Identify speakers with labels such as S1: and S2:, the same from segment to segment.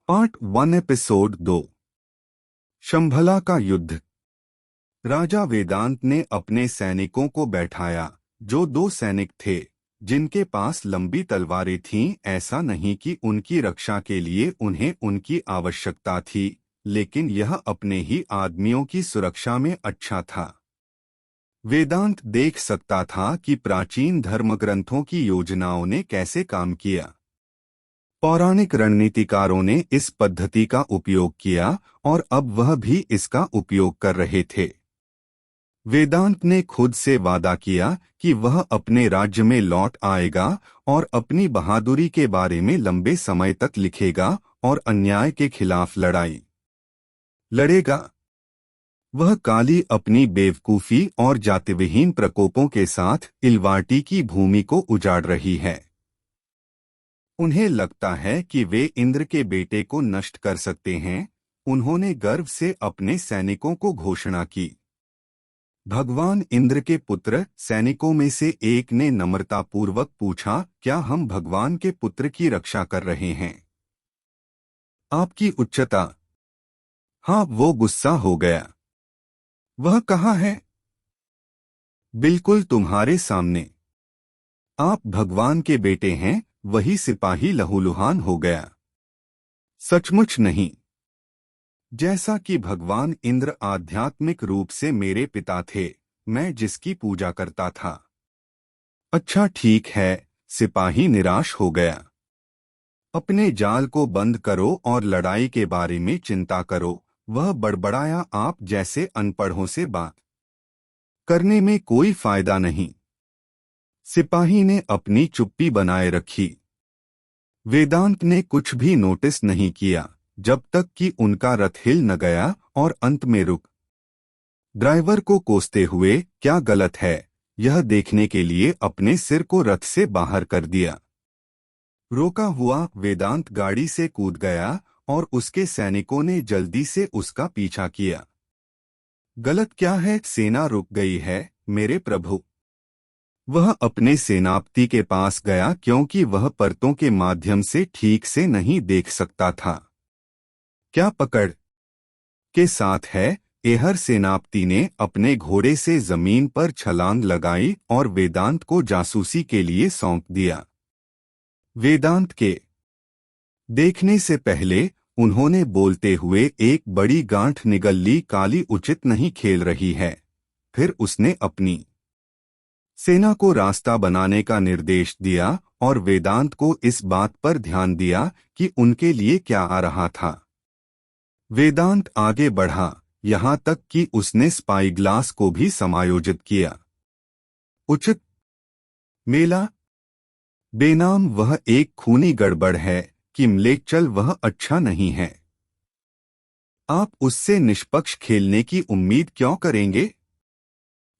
S1: Part 1 episode 2 शंभला का युद्ध। राजा वेदांत ने अपने सैनिकों को बैठाया, जो 2 सैनिक थे जिनके पास लंबी तलवारें थीं। ऐसा नहीं कि उनकी रक्षा के लिए उन्हें उनकी आवश्यकता थी, लेकिन यह अपने ही आदमियों की सुरक्षा में अच्छा था। वेदांत देख सकता था कि प्राचीन धर्मग्रंथों की योजनाओं ने कैसे काम किया। पौराणिक रणनीतिकारों ने इस पद्धति का उपयोग किया और अब वह भी इसका उपयोग कर रहे थे। वेदांत ने खुद से वादा किया कि वह अपने राज्य में लौट आएगा और अपनी बहादुरी के बारे में लंबे समय तक लिखेगा और अन्याय के खिलाफ लड़ेगा। वह काली अपनी बेवकूफी और जातिविहीन प्रकोपों के साथ इलवाटी की भूमि को उजाड़ रही है। उन्हें लगता है कि वे इंद्र के बेटे को नष्ट कर सकते हैं। उन्होंने गर्व से अपने सैनिकों को घोषणा की। भगवान इंद्र के पुत्र सैनिकों में से एक ने नम्रतापूर्वक पूछा, क्या हम भगवान के पुत्र की रक्षा कर रहे हैं? आपकी उच्चता। हाँ, वो गुस्सा हो गया। वह कहाँ है? बिल्कुल तुम्हारे सामने। आप भगवान के बेटे हैं। वही सिपाही लहूलुहान हो गया। सचमुच नहीं। जैसा कि भगवान इंद्र आध्यात्मिक रूप से मेरे पिता थे, मैं जिसकी पूजा करता था। अच्छा ठीक है, सिपाही निराश हो गया। अपने जाल को बंद करो और लड़ाई के बारे में चिंता करो, वह बड़बड़ाया। आप जैसे अनपढ़ों से बात करने में कोई फायदा नहीं। सिपाही ने अपनी चुप्पी बनाए रखी। वेदांत ने कुछ भी नोटिस नहीं किया जब तक कि उनका रथ हिल न गया और अंत में रुक। ड्राइवर को कोसते हुए, क्या गलत है, यह देखने के लिए अपने सिर को रथ से बाहर कर दिया। रोका हुआ वेदांत गाड़ी से कूद गया और उसके सैनिकों ने जल्दी से उसका पीछा किया। गलत क्या है? सेना रुक गई है मेरे प्रभु। वह अपने सेनापति के पास गया क्योंकि वह परतों के माध्यम से ठीक से नहीं देख सकता था। क्या पकड़ के साथ है? एहर सेनापति ने अपने घोड़े से जमीन पर छलांग लगाई और वेदांत को जासूसी के लिए सौंप दिया। वेदांत के देखने से पहले उन्होंने बोलते हुए एक बड़ी गांठ निगल ली, काली उचित नहीं खेल रही है। फिर उसने अपनी सेना को रास्ता बनाने का निर्देश दिया और वेदांत को इस बात पर ध्यान दिया कि उनके लिए क्या आ रहा था। वेदांत आगे बढ़ा, यहाँ तक कि उसने स्पाई ग्लास को भी समायोजित किया। उचित मेला बेनाम वह एक खूनी गड़बड़ है कि म्लेच्छल वह अच्छा नहीं है। आप उससे निष्पक्ष खेलने की उम्मीद क्यों करेंगे?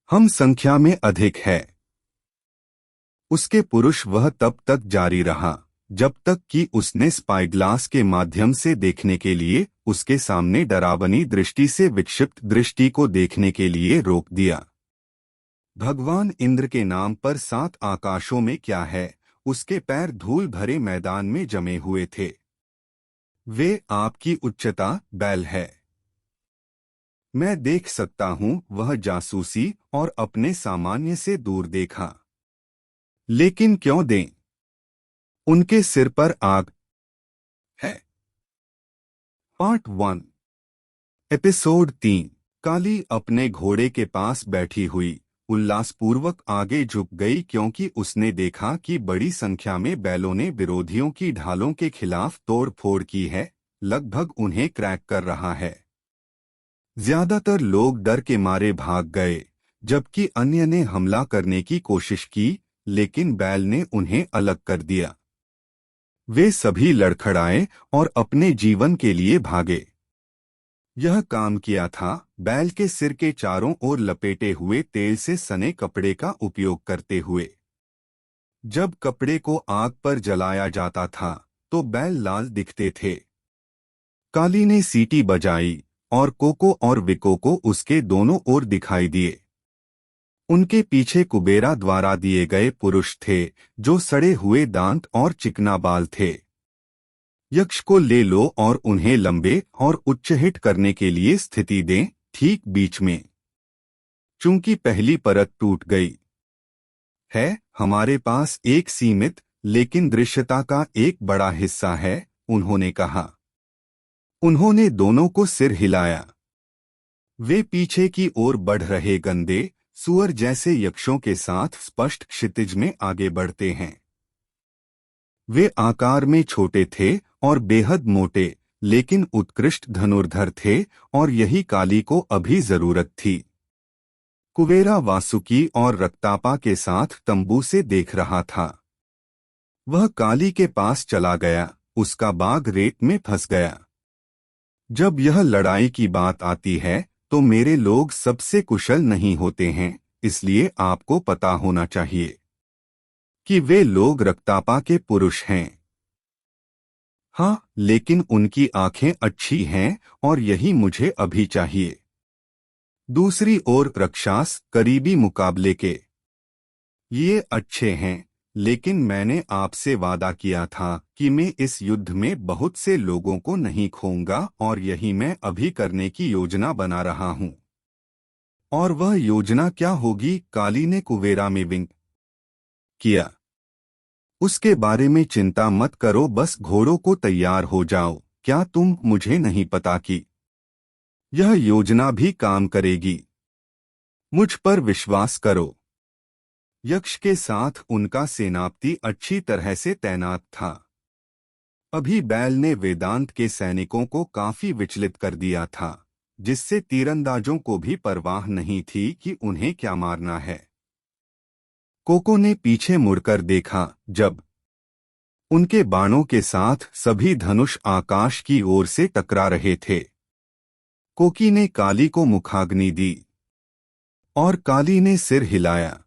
S1: हम संख्या में अधिक है। उसके पुरुष वह तब तक जारी रहा जब तक कि उसने स्पाई ग्लास के माध्यम से देखने के लिए उसके सामने डरावनी दृष्टि से विक्षिप्त दृष्टि को देखने के लिए रोक दिया। भगवान इंद्र के नाम पर 7 आकाशों में क्या है? उसके पैर धूल भरे मैदान में जमे हुए थे। वे आपकी उच्चता बैल है। मैं देख सकता हूं। वह जासूसी और अपने सामान्य से दूर देखा। लेकिन क्यों दें? उनके सिर पर आग है। पार्ट 1 एपिसोड 3 काली अपने घोड़े के पास बैठी हुई उल्लासपूर्वक आगे झुक गई क्योंकि उसने देखा कि बड़ी संख्या में बैलों ने विरोधियों की ढालों के खिलाफ तोड़फोड़ की है, लगभग उन्हें क्रैक कर रहा है। ज्यादातर लोग डर के मारे भाग गए, जबकि अन्य ने हमला करने की कोशिश की, लेकिन बैल ने उन्हें अलग कर दिया। वे सभी लड़खड़ाए और अपने जीवन के लिए भागे। यह काम किया था बैल के सिर के चारों ओर लपेटे हुए तेल से सने कपड़े का उपयोग करते हुए। जब कपड़े को आग पर जलाया जाता था तो बैल लाल दिखते थे। काली ने सीटी बजाई और कोको और विकोको उसके दोनों ओर दिखाई दिए। उनके पीछे कुबेरा द्वारा दिए गए पुरुष थे जो सड़े हुए दांत और चिकना बाल थे। यक्ष को ले लो और उन्हें लंबे और उच्चहित करने के लिए स्थिति दें, ठीक बीच में। चूंकि पहली परत टूट गई है, हमारे पास एक सीमित लेकिन दृश्यता का एक बड़ा हिस्सा है, उन्होंने कहा। उन्होंने दोनों को सिर हिलाया। वे पीछे की ओर बढ़ रहे गंदे सुअर जैसे यक्षों के साथ स्पष्ट क्षितिज में आगे बढ़ते हैं। वे आकार में छोटे थे और बेहद मोटे, लेकिन उत्कृष्ट धनुर्धर थे, और यही काली को अभी जरूरत थी। कुबेरा वासुकी और रक्तापा के साथ तंबू से देख रहा था। वह काली के पास चला गया, उसका बाग रेत में फंस गया। जब यह लड़ाई की बात आती है तो मेरे लोग सबसे कुशल नहीं होते हैं, इसलिए आपको पता होना चाहिए कि वे लोग रक्तापा के पुरुष हैं। हाँ, लेकिन उनकी आंखें अच्छी हैं और यही मुझे अभी चाहिए। दूसरी ओर राक्षस करीबी मुकाबले के ये अच्छे हैं, लेकिन मैंने आपसे वादा किया था कि मैं इस युद्ध में बहुत से लोगों को नहीं खोऊंगा, और यही मैं अभी करने की योजना बना रहा हूं। और वह योजना क्या होगी? काली ने कुबेरा में विंक किया। उसके बारे में चिंता मत करो, बस घोड़ों को तैयार हो जाओ। क्या तुम मुझे नहीं पता कि यह योजना भी काम करेगी? मुझ पर विश्वास करो। यक्ष के साथ उनका सेनापति अच्छी तरह से तैनात था। अभी बैल ने वेदांत के सैनिकों को काफी विचलित कर दिया था, जिससे तीरंदाजों को भी परवाह नहीं थी कि उन्हें क्या मारना है। कोको ने पीछे मुड़कर देखा जब उनके बाणों के साथ सभी धनुष आकाश की ओर से टकरा रहे थे। कोकी ने काली को मुखाग्नि दी और काली ने सिर हिलाया।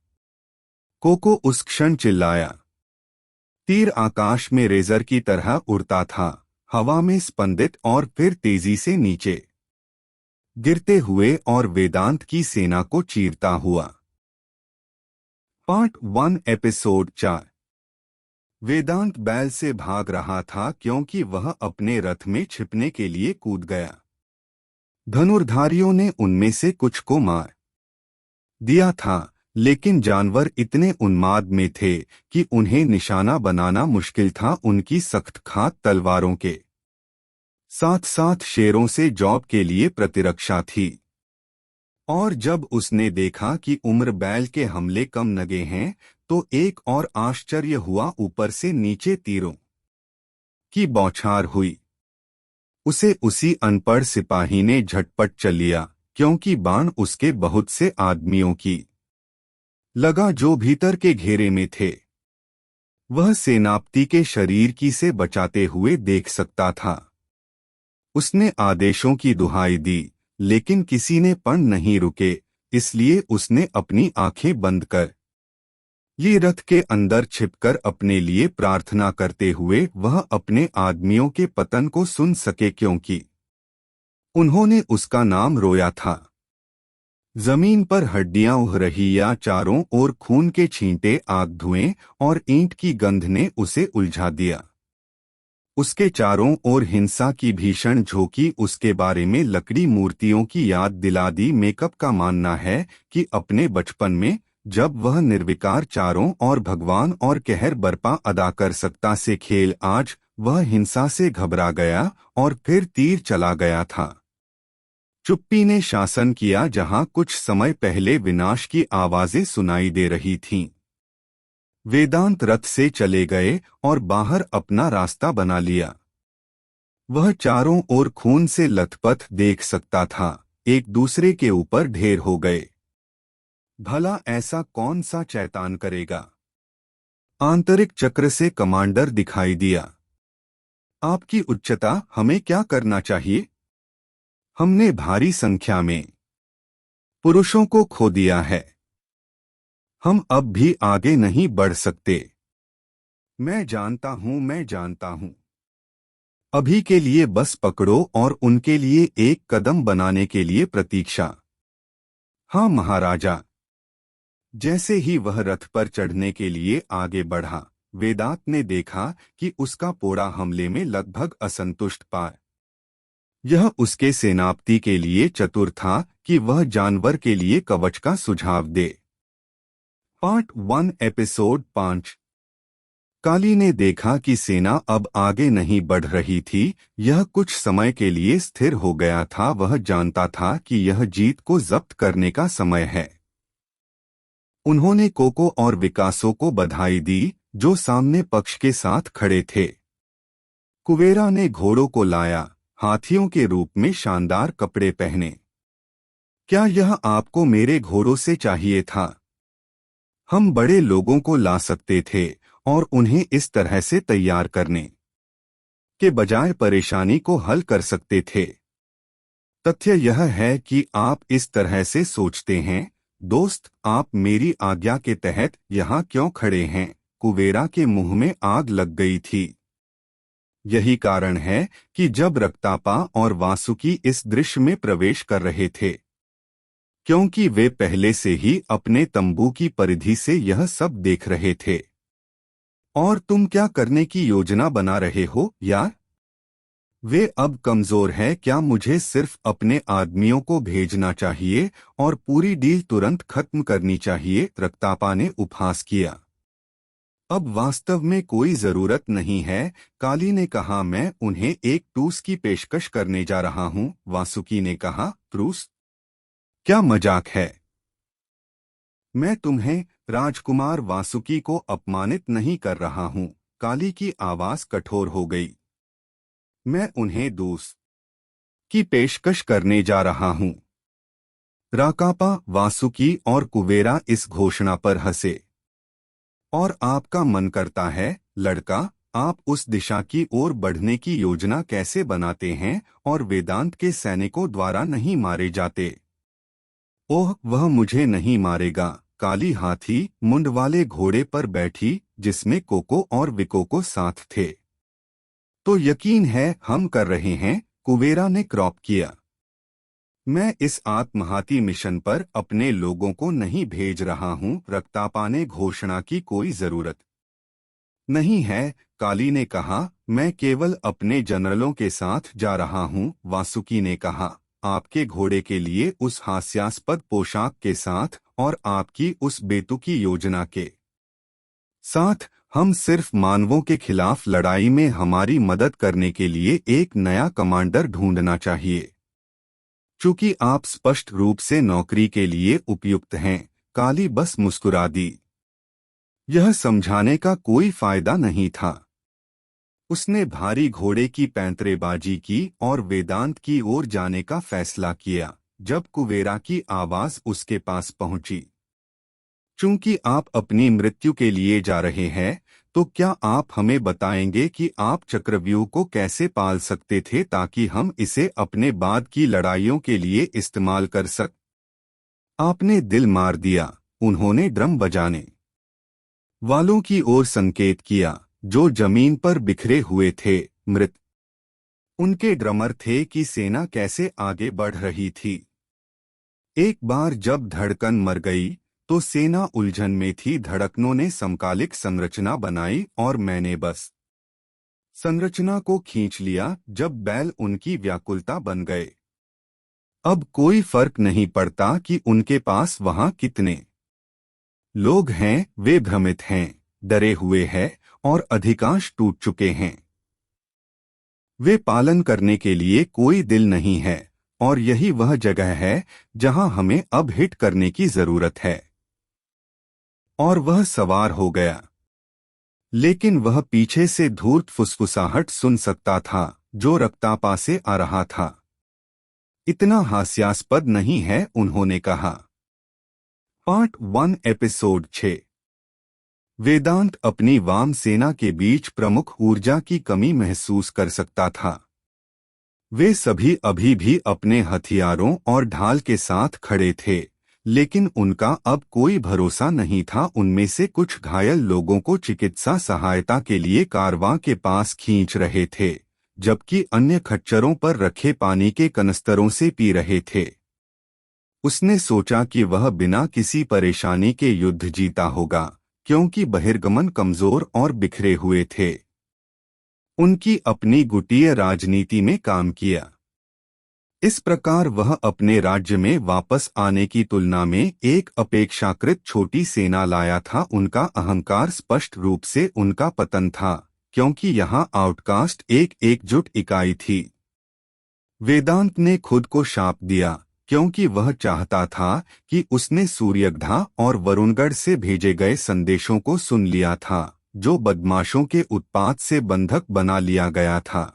S1: कोको उस क्षण चिल्लाया। तीर आकाश में रेजर की तरह उड़ता था, हवा में स्पंदित और फिर तेजी से नीचे गिरते हुए और वेदांत की सेना को चीरता हुआ। Part 1 episode 4। वेदांत बैल से भाग रहा था क्योंकि वह अपने रथ में छिपने के लिए कूद गया। धनुर्धारियों ने उनमें से कुछ को मार दिया था, लेकिन जानवर इतने उन्माद में थे कि उन्हें निशाना बनाना मुश्किल था। उनकी सख्त खात तलवारों के साथ साथ शेरों से जॉब के लिए प्रतिरक्षा थी। और जब उसने देखा कि उम्र बैल के हमले कम नगे हैं, तो एक और आश्चर्य हुआ। ऊपर से नीचे तीरों की बौछार हुई। उसे उसी अनपढ़ सिपाही ने झटपट चल लिया, क्योंकि बाण उसके बहुत से आदमियों की लगा जो भीतर के घेरे में थे। वह सेनापति के शरीर की से बचाते हुए देख सकता था। उसने आदेशों की दुहाई दी, लेकिन किसी ने पण नहीं रुके, इसलिए उसने अपनी आंखें बंद कर ये रथ के अंदर छिपकर अपने लिए प्रार्थना करते हुए वह अपने आदमियों के पतन को सुन सके, क्योंकि उन्होंने उसका नाम रोया था। जमीन पर हड्डियां उह रही या चारों ओर खून के छींटे, आग, धुएं और ईंट की गंध ने उसे उलझा दिया। उसके चारों ओर हिंसा की भीषण झोंकी उसके बारे में लकड़ी मूर्तियों की याद दिला दी। मेकअप का मानना है कि अपने बचपन में जब वह निर्विकार चारों ओर भगवान और कहर बरपा अदा कर सकता से खेल, आज वह हिंसा से घबरा गया और फिर तीर चला गया था। चुप्पी ने शासन किया। जहां कुछ समय पहले विनाश की आवाजें सुनाई दे रही थीं, वेदांत रथ से चले गए और बाहर अपना रास्ता बना लिया। वह चारों ओर खून से लथपथ देख सकता था, एक दूसरे के ऊपर ढेर हो गए। भला ऐसा कौन सा शैतान करेगा? आंतरिक चक्र से कमांडर दिखाई दिया। आपकी उच्चता, हमें क्या करना चाहिए? हमने भारी संख्या में पुरुषों को खो दिया है। हम अब भी आगे नहीं बढ़ सकते। मैं जानता हूं। अभी के लिए बस पकड़ो और उनके लिए एक कदम बनाने के लिए प्रतीक्षा। हाँ महाराजा। जैसे ही वह रथ पर चढ़ने के लिए आगे बढ़ा, वेदांत ने देखा कि उसका पोड़ा हमले में लगभग असंतुष्ट पाया। यह उसके सेनापति के लिए चतुर था कि वह जानवर के लिए कवच का सुझाव दे। Part 1 episode 5। काली ने देखा कि सेना अब आगे नहीं बढ़ रही थी। यह कुछ समय के लिए स्थिर हो गया था। वह जानता था कि यह जीत को जब्त करने का समय है। उन्होंने कोको और विकासो को बधाई दी, जो सामने पक्ष के साथ खड़े थे। कुबेरा ने घोड़ों को लाया, हाथियों के रूप में शानदार कपड़े पहने। क्या यह आपको मेरे घोड़ों से चाहिए था? हम बड़े लोगों को ला सकते थे और उन्हें इस तरह से तैयार करने के बजाय परेशानी को हल कर सकते थे। तथ्य यह है कि आप इस तरह से सोचते हैं। दोस्त, आप मेरी आज्ञा के तहत यहाँ क्यों खड़े हैं? कुबेरा के मुंह में आग लग गई थी। यही कारण है कि जब रक्तापा और वासुकी इस दृश्य में प्रवेश कर रहे थे, क्योंकि वे पहले से ही अपने तंबू की परिधि से यह सब देख रहे थे। और तुम क्या करने की योजना बना रहे हो यार? वे अब कमजोर हैं। क्या मुझे सिर्फ अपने आदमियों को भेजना चाहिए और पूरी डील तुरंत खत्म करनी चाहिए? रक्तापा ने उपहास किया। अब वास्तव में कोई जरूरत नहीं है, काली ने कहा। मैं उन्हें एक टूस की पेशकश करने जा रहा हूं। वासुकी ने कहा, ट्रूस? क्या मजाक है? मैं तुम्हें राजकुमार वासुकी को अपमानित नहीं कर रहा हूं। काली की आवाज कठोर हो गई। मैं उन्हें दूस की पेशकश करने जा रहा हूं। राकापा, वासुकी और कुबेरा इस घोषणा पर हंसे। और आपका मन करता है, लड़का, आप उस दिशा की ओर बढ़ने की योजना कैसे बनाते हैं और वेदांत के सैनिकों द्वारा नहीं मारे जाते? ओह, वह मुझे नहीं मारेगा। काली हाथी मुंड वाले घोड़े पर बैठी, जिसमें कोको और विकोको साथ थे। तो यकीन है हम कर रहे हैं, कुबेरा ने क्रॉप किया। मैं इस आत्मघाती मिशन पर अपने लोगों को नहीं भेज रहा हूं। रक्तापा ने घोषणा की, कोई जरूरत नहीं है। काली ने कहा, मैं केवल अपने जनरलों के साथ जा रहा हूं। वासुकी ने कहा, आपके घोड़े के लिए उस हास्यास्पद पोशाक के साथ और आपकी उस बेतुकी योजना के साथ हम सिर्फ मानवों के खिलाफ लड़ाई में हमारी मदद करने के लिए एक नया कमांडर ढूंढना चाहिए। चूंकि आप स्पष्ट रूप से नौकरी के लिए उपयुक्त हैं। काली बस मुस्कुरा दी। यह समझाने का कोई फायदा नहीं था। उसने भारी घोड़े की पैंतरेबाजी की और वेदांत की ओर जाने का फैसला किया। जब कुबेरा की आवाज उसके पास पहुंची, चूंकि आप अपनी मृत्यु के लिए जा रहे हैं, तो क्या आप हमें बताएंगे कि आप चक्रव्यूह को कैसे पाल सकते थे ताकि हम इसे अपने बाद की लड़ाइयों के लिए इस्तेमाल कर सक? आपने दिल मार दिया। उन्होंने ड्रम बजाने वालों की ओर संकेत किया, जो जमीन पर बिखरे हुए थे। मृत उनके ड्रमर थे कि सेना कैसे आगे बढ़ रही थी। एक बार जब धड़कन मर गई, तो सेना उलझन में थी। धड़कनों ने समकालिक संरचना बनाई और मैंने बस संरचना को खींच लिया जब बैल उनकी व्याकुलता बन गए। अब कोई फर्क नहीं पड़ता कि उनके पास वहां कितने लोग हैं। वे भ्रमित हैं, डरे हुए हैं और अधिकांश टूट चुके हैं। वे पालन करने के लिए कोई दिल नहीं है, और यही वह जगह है जहां हमें अब हिट करने की जरूरत है। और वह सवार हो गया, लेकिन वह पीछे से धूर्त फुसफुसाहट सुन सकता था जो रक्तापा से आ रहा था। इतना हास्यास्पद नहीं है, उन्होंने कहा। Part 1 episode 6। वेदांत अपनी वाम सेना के बीच प्रमुख ऊर्जा की कमी महसूस कर सकता था। वे सभी अभी भी अपने हथियारों और ढाल के साथ खड़े थे, लेकिन उनका अब कोई भरोसा नहीं था। उनमें से कुछ घायल लोगों को चिकित्सा सहायता के लिए कारवां के पास खींच रहे थे, जबकि अन्य खच्चरों पर रखे पानी के कनस्तरों से पी रहे थे। उसने सोचा कि वह बिना किसी परेशानी के युद्ध जीता होगा, क्योंकि बहिर्गमन कमजोर और बिखरे हुए थे। उनकी अपनी गुटीय राजनीति में काम किया। इस प्रकार वह अपने राज्य में वापस आने की तुलना में एक अपेक्षाकृत छोटी सेना लाया था। उनका अहंकार स्पष्ट रूप से उनका पतन था, क्योंकि यहाँ आउटकास्ट एक एकजुट इकाई थी। वेदांत ने खुद को शाप दिया, क्योंकि वह चाहता था कि उसने सूर्यगढ़ और वरुणगढ़ से भेजे गए संदेशों को सुन लिया था, जो बदमाशों के उत्पात से बंधक बना लिया गया था।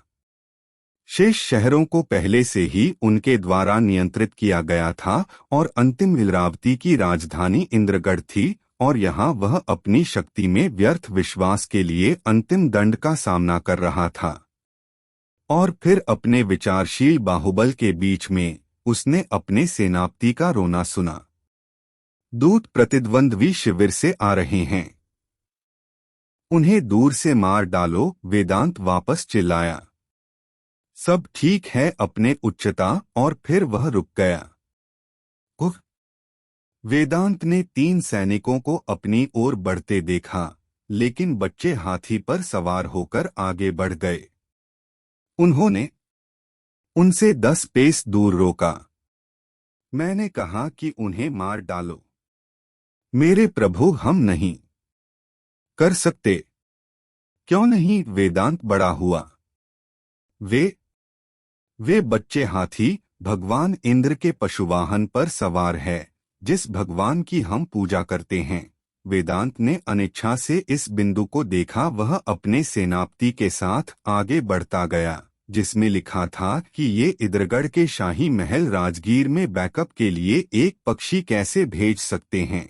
S1: शेष शहरों को पहले से ही उनके द्वारा नियंत्रित किया गया था और अंतिम इंद्रावती की राजधानी इंद्रगढ़ थी, और यहाँ वह अपनी शक्ति में व्यर्थ विश्वास के लिए अंतिम दंड का सामना कर रहा था। और फिर अपने विचारशील बाहुबल के बीच में उसने अपने सेनापति का रोना सुना। दूत प्रतिद्वंद्वी शिविर से आ रहे हैं, उन्हें दूर से मार डालो। वेदांत वापस चिल्लाया। सब ठीक है अपने उच्चता, और फिर वह रुक गया। उफ! वेदांत ने 3 सैनिकों को अपनी ओर बढ़ते देखा, लेकिन बच्चे हाथी पर सवार होकर आगे बढ़ गए। उन्होंने उनसे 10 पेस दूर रोका। मैंने कहा कि उन्हें मार डालो। मेरे प्रभु, हम नहीं कर सकते। क्यों नहीं? वेदांत बड़ा हुआ। वे बच्चे हाथी भगवान इंद्र के पशुवाहन पर सवार है, जिस भगवान की हम पूजा करते हैं। वेदांत ने अनिच्छा से इस बिंदु को देखा। वह अपने सेनापति के साथ आगे बढ़ता गया, जिसमें लिखा था कि ये इंद्रगढ़ के शाही महल राजगीर में बैकअप के लिए एक पक्षी कैसे भेज सकते हैं।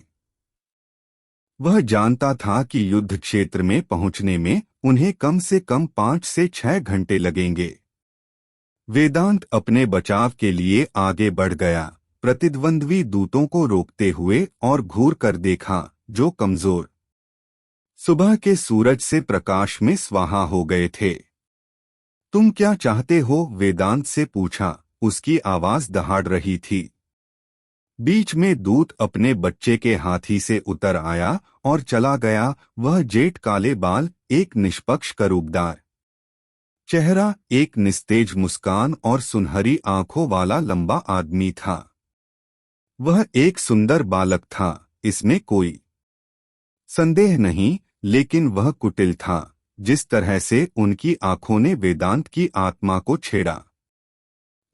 S1: वह जानता था कि युद्ध क्षेत्र में पहुंचने में उन्हें कम से कम 5 से 6 घंटे लगेंगे। वेदांत अपने बचाव के लिए आगे बढ़ गया, प्रतिद्वंद्वी दूतों को रोकते हुए, और घूर कर देखा, जो कमजोर सुबह के सूरज से प्रकाश में स्वाहा हो गए थे। तुम क्या चाहते हो? वेदांत से पूछा। उसकी आवाज दहाड़ रही थी। बीच में दूत अपने बच्चे के हाथी से उतर आया और चला गया। वह जेठ काले बाल, एक निष्पक्ष करूबदार चेहरा, एक निस्तेज मुस्कान और सुनहरी आंखों वाला लंबा आदमी था। वह एक सुंदर बालक था, इसमें कोई संदेह नहीं, लेकिन वह कुटिल था। जिस तरह से उनकी आंखों ने वेदांत की आत्मा को छेड़ा।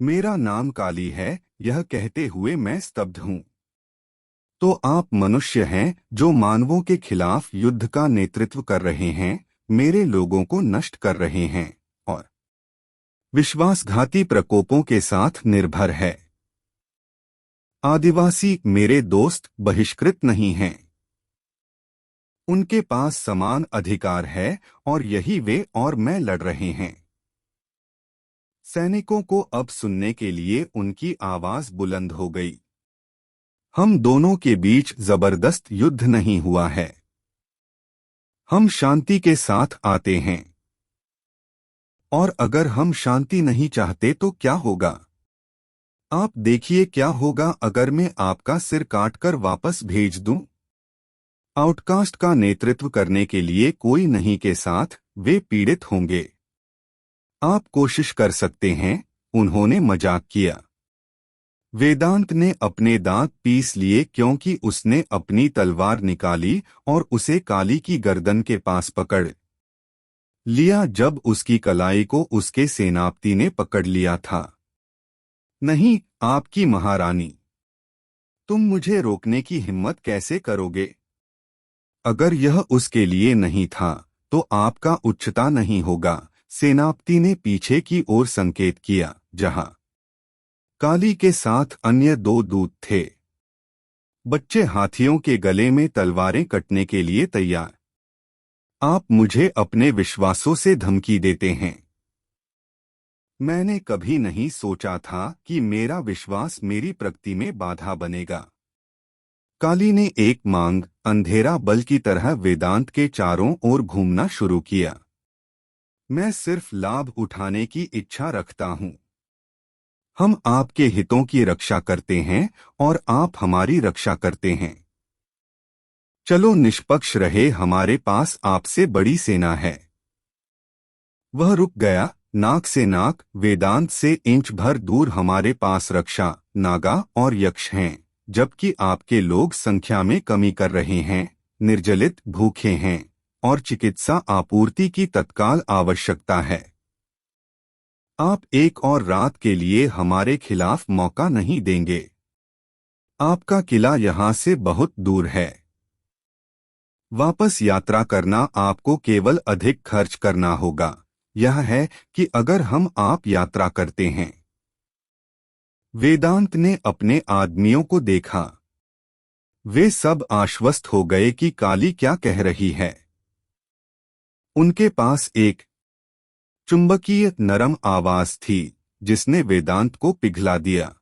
S1: मेरा नाम काली है, यह कहते हुए मैं स्तब्ध हूं। तो आप मनुष्य हैं जो मानवों के खिलाफ युद्ध का नेतृत्व कर रहे हैं, मेरे लोगों को नष्ट कर रहे हैं, और विश्वासघाती प्रकोपों के साथ निर्भर है। आदिवासी मेरे दोस्त बहिष्कृत नहीं हैं। उनके पास समान अधिकार है, और यही वे और मैं लड़ रहे हैं। सैनिकों को अब सुनने के लिए उनकी आवाज बुलंद हो गई। हम दोनों के बीच जबरदस्त युद्ध नहीं हुआ है। हम शांति के साथ आते हैं। और अगर हम शांति नहीं चाहते तो क्या होगा? आप देखिए क्या होगा अगर मैं आपका सिर काटकर वापस भेज दूं। आउटकास्ट का नेतृत्व करने के लिए कोई नहीं के साथ वे पीड़ित होंगे। आप कोशिश कर सकते हैं। उन्होंने मजाक किया। वेदांत ने अपने दांत पीस लिए, क्योंकि उसने अपनी तलवार निकाली और उसे काली की गर्दन के पास पकड़ लिया जब उसकी कलाई को उसके सेनापति ने पकड़ लिया था। नहीं, आपकी महारानी, तुम मुझे रोकने की हिम्मत कैसे करोगे? अगर यह उसके लिए नहीं था तो आपका उच्चता नहीं होगा। सेनापति ने पीछे की ओर संकेत किया, जहां काली के साथ अन्य 2 दूत थे। बच्चे हाथियों के गले में तलवारें कटने के लिए तैयार। आप मुझे अपने विश्वासों से धमकी देते हैं। मैंने कभी नहीं सोचा था कि मेरा विश्वास मेरी प्रगति में बाधा बनेगा। काली ने एक मांग अंधेरा बल की तरह वेदांत के चारों ओर घूमना शुरू किया। मैं सिर्फ लाभ उठाने की इच्छा रखता हूं। हम आपके हितों की रक्षा करते हैं और आप हमारी रक्षा करते हैं। चलो निष्पक्ष रहे, हमारे पास आपसे बड़ी सेना है। वह रुक गया। नाक से नाक, वेदांत से इंच भर दूर हमारे पास रक्षा, नागा और यक्ष हैं, जबकि आपके लोग संख्या में कमी कर रहे हैं, निर्जलित, भूखे हैं और चिकित्सा आपूर्ति की तत्काल आवश्यकता है। आप एक और रात के लिए हमारे खिलाफ मौका नहीं देंगे। आपका किला यहाँ से बहुत दूर है। वापस यात्रा करना आपको केवल अधिक खर्च करना होगा। यह है कि अगर हम आप यात्रा करते हैं। वेदांत ने अपने आदमियों को देखा। वे सब आश्वस्त हो गए कि काली क्या कह रही है। उनके पास एक चुंबकीय नरम आवाज थी जिसने वेदांत को पिघला दिया।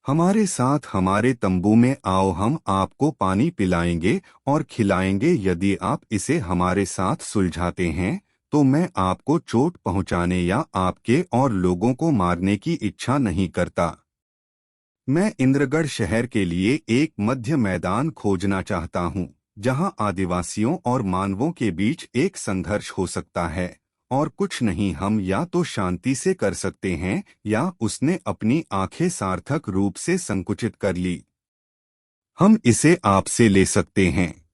S1: हमारे साथ हमारे तंबू में आओ, हम आपको पानी पिलाएंगे और खिलाएंगे। यदि आप इसे हमारे साथ सुलझाते हैं तो मैं आपको चोट पहुंचाने या आपके और लोगों को मारने की इच्छा नहीं करता। मैं इंद्रगढ़ शहर के लिए एक मध्य मैदान खोजना चाहता हूं, जहां आदिवासियों और मानवों के बीच एक संघर्ष हो सकता है, और कुछ नहीं हम या तो शांति से कर सकते हैं या उसने अपनी आंखें सार्थक रूप से संकुचित कर ली। हम इसे आपसे ले सकते हैं,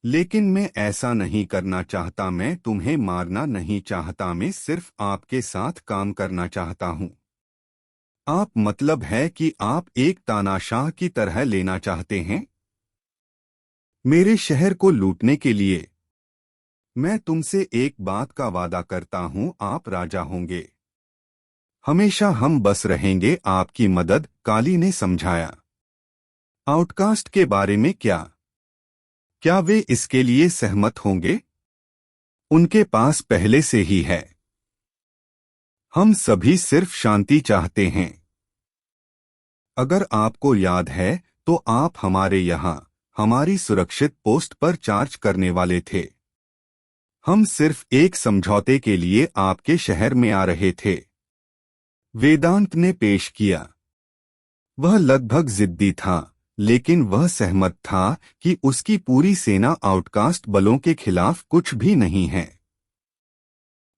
S1: लेकिन मैं ऐसा नहीं करना चाहता। मैं तुम्हें मारना नहीं चाहता, मैं सिर्फ आपके साथ काम करना चाहता हूं। आप मतलब है कि आप एक तानाशाह की तरह लेना चाहते हैं मेरे शहर को लूटने के लिए। मैं तुमसे एक बात का वादा करता हूं, आप राजा होंगे। हमेशा हम बस रहेंगे आपकी मदद, काली ने समझाया। आउटकास्ट के बारे में क्या? क्या वे इसके लिए सहमत होंगे? उनके पास पहले से ही है। हम सभी सिर्फ शांति चाहते हैं। अगर आपको याद है तो आप हमारे यहाँ हमारी सुरक्षित पोस्ट पर चार्ज करने वाले थे। हम सिर्फ एक समझौते के लिए आपके शहर में आ रहे थे। वेदांत ने पेश किया। वह लगभग जिद्दी था, लेकिन वह सहमत था कि उसकी पूरी सेना आउटकास्ट बलों के खिलाफ कुछ भी नहीं है।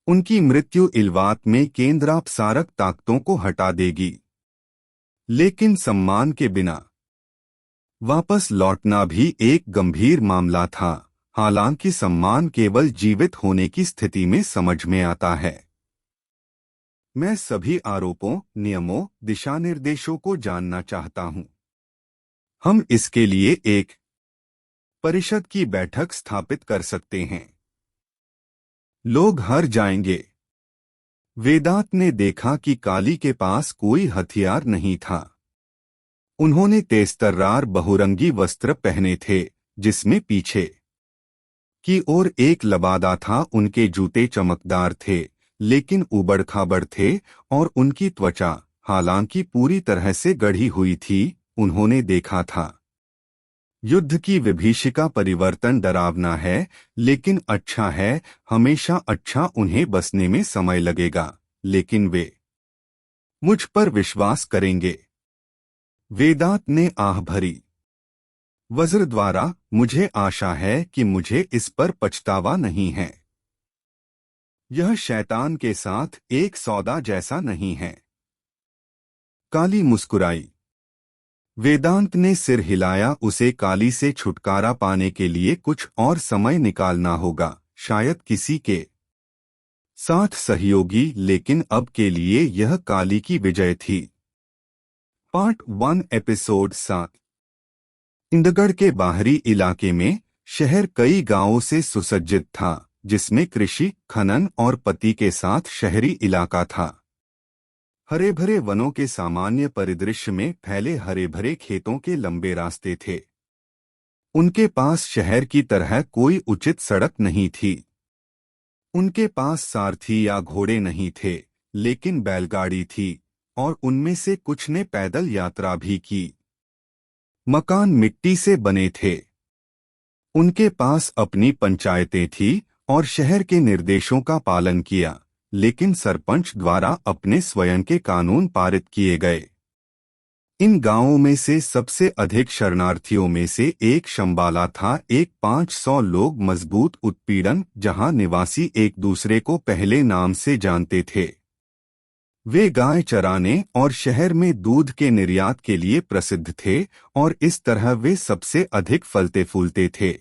S1: उनकी मृत्यु इल्वात में केंद्रापसारक ताकतों को हटा देगी, लेकिन सम्मान के बिना वापस लौटना भी एक गंभीर मामला था। हालांकि सम्मान केवल जीवित होने की स्थिति में समझ में आता है। मैं सभी आरोपों, नियमों, दिशानिर्देशों को जानना चाहता हूं। हम इसके लिए एक परिषद की बैठक स्थापित कर सकते हैं। लोग हार जाएंगे। वेदांत ने देखा कि काली के पास कोई हथियार नहीं था। उन्होंने तेजतर्रार बहुरंगी वस्त्र पहने थे, जिसमें पीछे की ओर एक लबादा था। उनके जूते चमकदार थे, लेकिन उबड़-खाबड़ थे, और उनकी त्वचा, हालांकि पूरी तरह से गढ़ी हुई थी, उन्होंने देखा था। युद्ध की विभीषिका परिवर्तन डरावना है, लेकिन अच्छा है, हमेशा अच्छा। उन्हें बसने में समय लगेगा, लेकिन वे मुझ पर विश्वास करेंगे। वेदांत ने आह भरी। वज्र द्वारा, मुझे आशा है कि मुझे इस पर पछतावा नहीं है। यह शैतान के साथ एक सौदा जैसा नहीं है। काली मुस्कुराई। वेदांत ने सिर हिलाया। उसे काली से छुटकारा पाने के लिए कुछ और समय निकालना होगा, शायद किसी के साथ सहयोगी, लेकिन अब के लिए यह काली की विजय थी। Part 1 episode 7। इंदगढ़ के बाहरी इलाके में शहर कई गांवों से सुसज्जित था, जिसमें कृषि, खनन और पत्ती के साथ शहरी इलाका था। हरे भरे वनों के सामान्य परिदृश्य में फैले हरे भरे खेतों के लंबे रास्ते थे। उनके पास शहर की तरह कोई उचित सड़क नहीं थी। उनके पास सारथी या घोड़े नहीं थे, लेकिन बैलगाड़ी थी, और उनमें से कुछ ने पैदल यात्रा भी की। मकान मिट्टी से बने थे। उनके पास अपनी पंचायतें थी और शहर के निर्देशों का पालन किया, लेकिन सरपंच द्वारा अपने स्वयं के कानून पारित किए गए। इन गांवों में से सबसे अधिक शरणार्थियों में से एक शंबाला था, एक 500 लोग मजबूत उत्पीड़न, जहां निवासी एक दूसरे को पहले नाम से जानते थे। वे गाय चराने और शहर में दूध के निर्यात के लिए प्रसिद्ध थे और इस तरह वे सबसे अधिक फलते फूलते थे।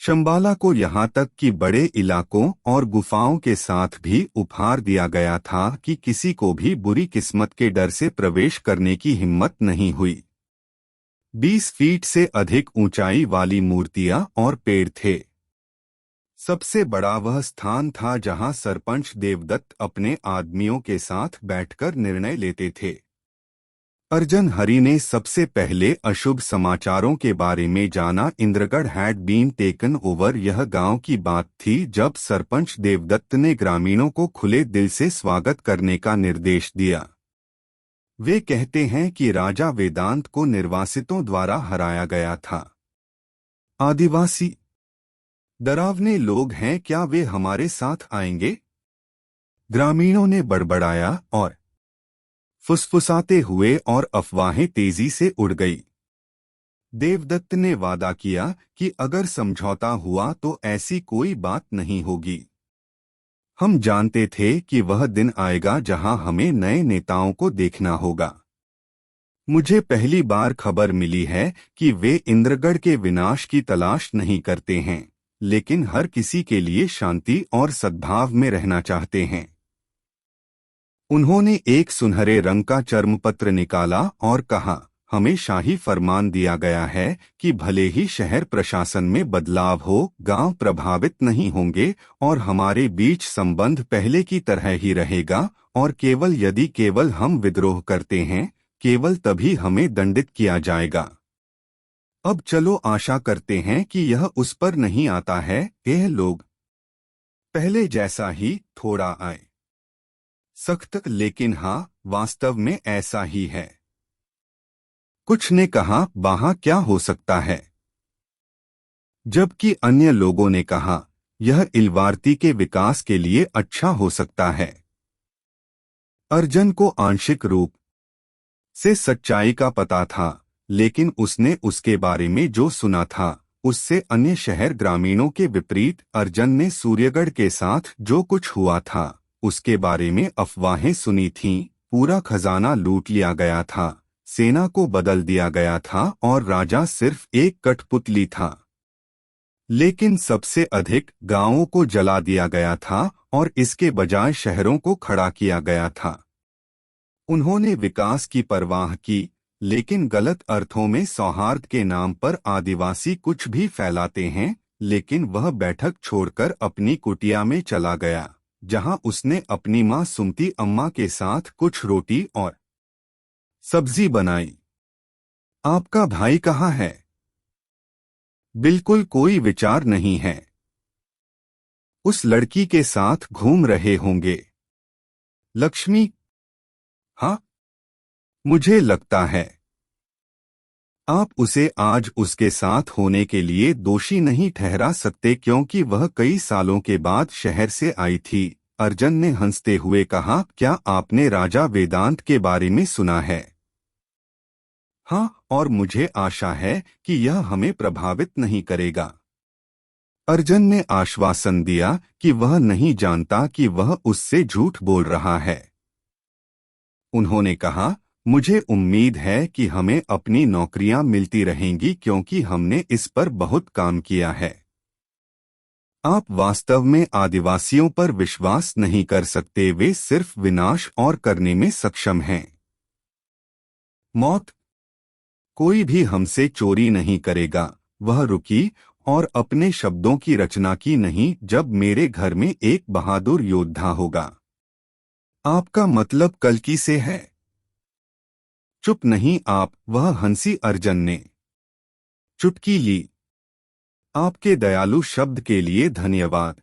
S1: शंबाला को यहाँ तक कि बड़े इलाकों और गुफाओं के साथ भी उपहार दिया गया था कि किसी को भी बुरी किस्मत के डर से प्रवेश करने की हिम्मत नहीं हुई। 20 फीट से अधिक ऊंचाई वाली मूर्तियां और पेड़ थे। सबसे बड़ा वह स्थान था जहां सरपंच देवदत्त अपने आदमियों के साथ बैठकर निर्णय लेते थे। अर्जन हरि ने सबसे पहले अशुभ समाचारों के बारे में जाना। Indragarh had been taken over. यह गांव की बात थी जब सरपंच देवदत्त ने ग्रामीणों को खुले दिल से स्वागत करने का निर्देश दिया। वे कहते हैं कि राजा वेदांत को निर्वासितों द्वारा हराया गया था। आदिवासी डरावने लोग हैं, क्या वे हमारे साथ आएंगे? ग्रामीणों ने बड़बड़ाया और फुसफुसाते हुए और अफवाहें तेजी से उड़ गई। देवदत्त ने वादा किया कि अगर समझौता हुआ तो ऐसी कोई बात नहीं होगी। हम जानते थे कि वह दिन आएगा जहां हमें नए नेताओं को देखना होगा। मुझे पहली बार खबर मिली है कि वे इंद्रगढ़ के विनाश की तलाश नहीं करते हैं, लेकिन हर किसी के लिए शांति और सद्भाव में रहना चाहते हैं। उन्होंने एक सुनहरे रंग का चर्मपत्र निकाला और कहा, हमें शाही फरमान दिया गया है कि भले ही शहर प्रशासन में बदलाव हो, गांव प्रभावित नहीं होंगे और हमारे बीच संबंध पहले की तरह ही रहेगा, और केवल हम विद्रोह करते हैं, केवल तभी हमें दंडित किया जाएगा। अब चलो आशा करते हैं कि यह उस पर नहीं आता है। यह लोग पहले जैसा ही थोड़ा आए सख्त, लेकिन हाँ, वास्तव में ऐसा ही है। कुछ ने कहा, वहां क्या हो सकता है, जबकि अन्य लोगों ने कहा, यह इलवारती के विकास के लिए अच्छा हो सकता है। अर्जन को आंशिक रूप से सच्चाई का पता था, लेकिन उसने उसके बारे में जो सुना था उससे अन्य शहर ग्रामीणों के विपरीत अर्जन ने सूर्यगढ़ के साथ जो कुछ हुआ था उसके बारे में अफवाहें सुनी थीं। पूरा खजाना लूट लिया गया था, सेना को बदल दिया गया था और राजा सिर्फ एक कठपुतली था। लेकिन सबसे अधिक गांवों को जला दिया गया था और इसके बजाय शहरों को खड़ा किया गया था। उन्होंने विकास की परवाह की, लेकिन गलत अर्थों में। सौहार्द के नाम पर आदिवासी कुछ भी फैलाते हैं, लेकिन वह बैठक छोड़कर अपनी कुटिया में चला गया, जहां उसने अपनी मां सुमती अम्मा के साथ कुछ रोटी और सब्जी बनाई। आपका भाई कहाँ है? बिल्कुल कोई विचार नहीं है। उस लड़की के साथ घूम रहे होंगे। लक्ष्मी? हाँ, मुझे लगता है। आप उसे आज उसके साथ होने के लिए दोषी नहीं ठहरा सकते, क्योंकि वह कई सालों के बाद शहर से आई थी। अर्जन ने हंसते हुए कहा, क्या आपने राजा वेदांत के बारे में सुना है? हाँ, और मुझे आशा है कि यह हमें प्रभावित नहीं करेगा। अर्जन ने आश्वासन दिया कि वह नहीं जानता कि वह उससे झूठ बोल रहा है। उन्होंने कहा, मुझे उम्मीद है कि हमें अपनी नौकरियां मिलती रहेंगी, क्योंकि हमने इस पर बहुत काम किया है। आप वास्तव में आदिवासियों पर विश्वास नहीं कर सकते, वे सिर्फ विनाश और करने में सक्षम हैं। मौत? कोई भी हमसे चोरी नहीं करेगा। वह रुकी और अपने शब्दों की रचना की, नहीं, जब मेरे घर में एक बहादुर योद्धा होगा। आपका मतलब कल्कि से है? चुप नहीं आप, वह हंसी। अर्जन ने चुटकी ली। आपके दयालु शब्द के लिए धन्यवाद।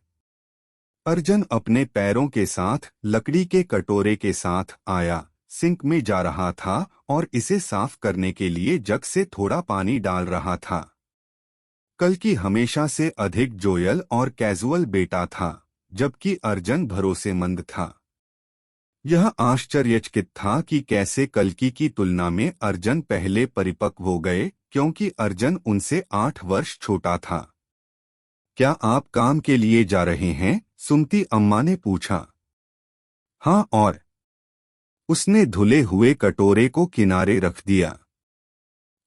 S1: अर्जन अपने पैरों के साथ लकड़ी के कटोरे के साथ आया, सिंक में जा रहा था और इसे साफ करने के लिए जग से थोड़ा पानी डाल रहा था। कल्कि हमेशा से अधिक जोयल और कैजुअल बेटा था, जबकि अर्जन भरोसेमंद था। यह आश्चर्यचकित था कि कैसे कल्कि की तुलना में अर्जुन पहले परिपक्व हो गए, क्योंकि अर्जुन उनसे 8 वर्ष छोटा था। क्या आप काम के लिए जा रहे हैं? सुमति अम्मा ने पूछा। हाँ, और उसने धुले हुए कटोरे को किनारे रख दिया।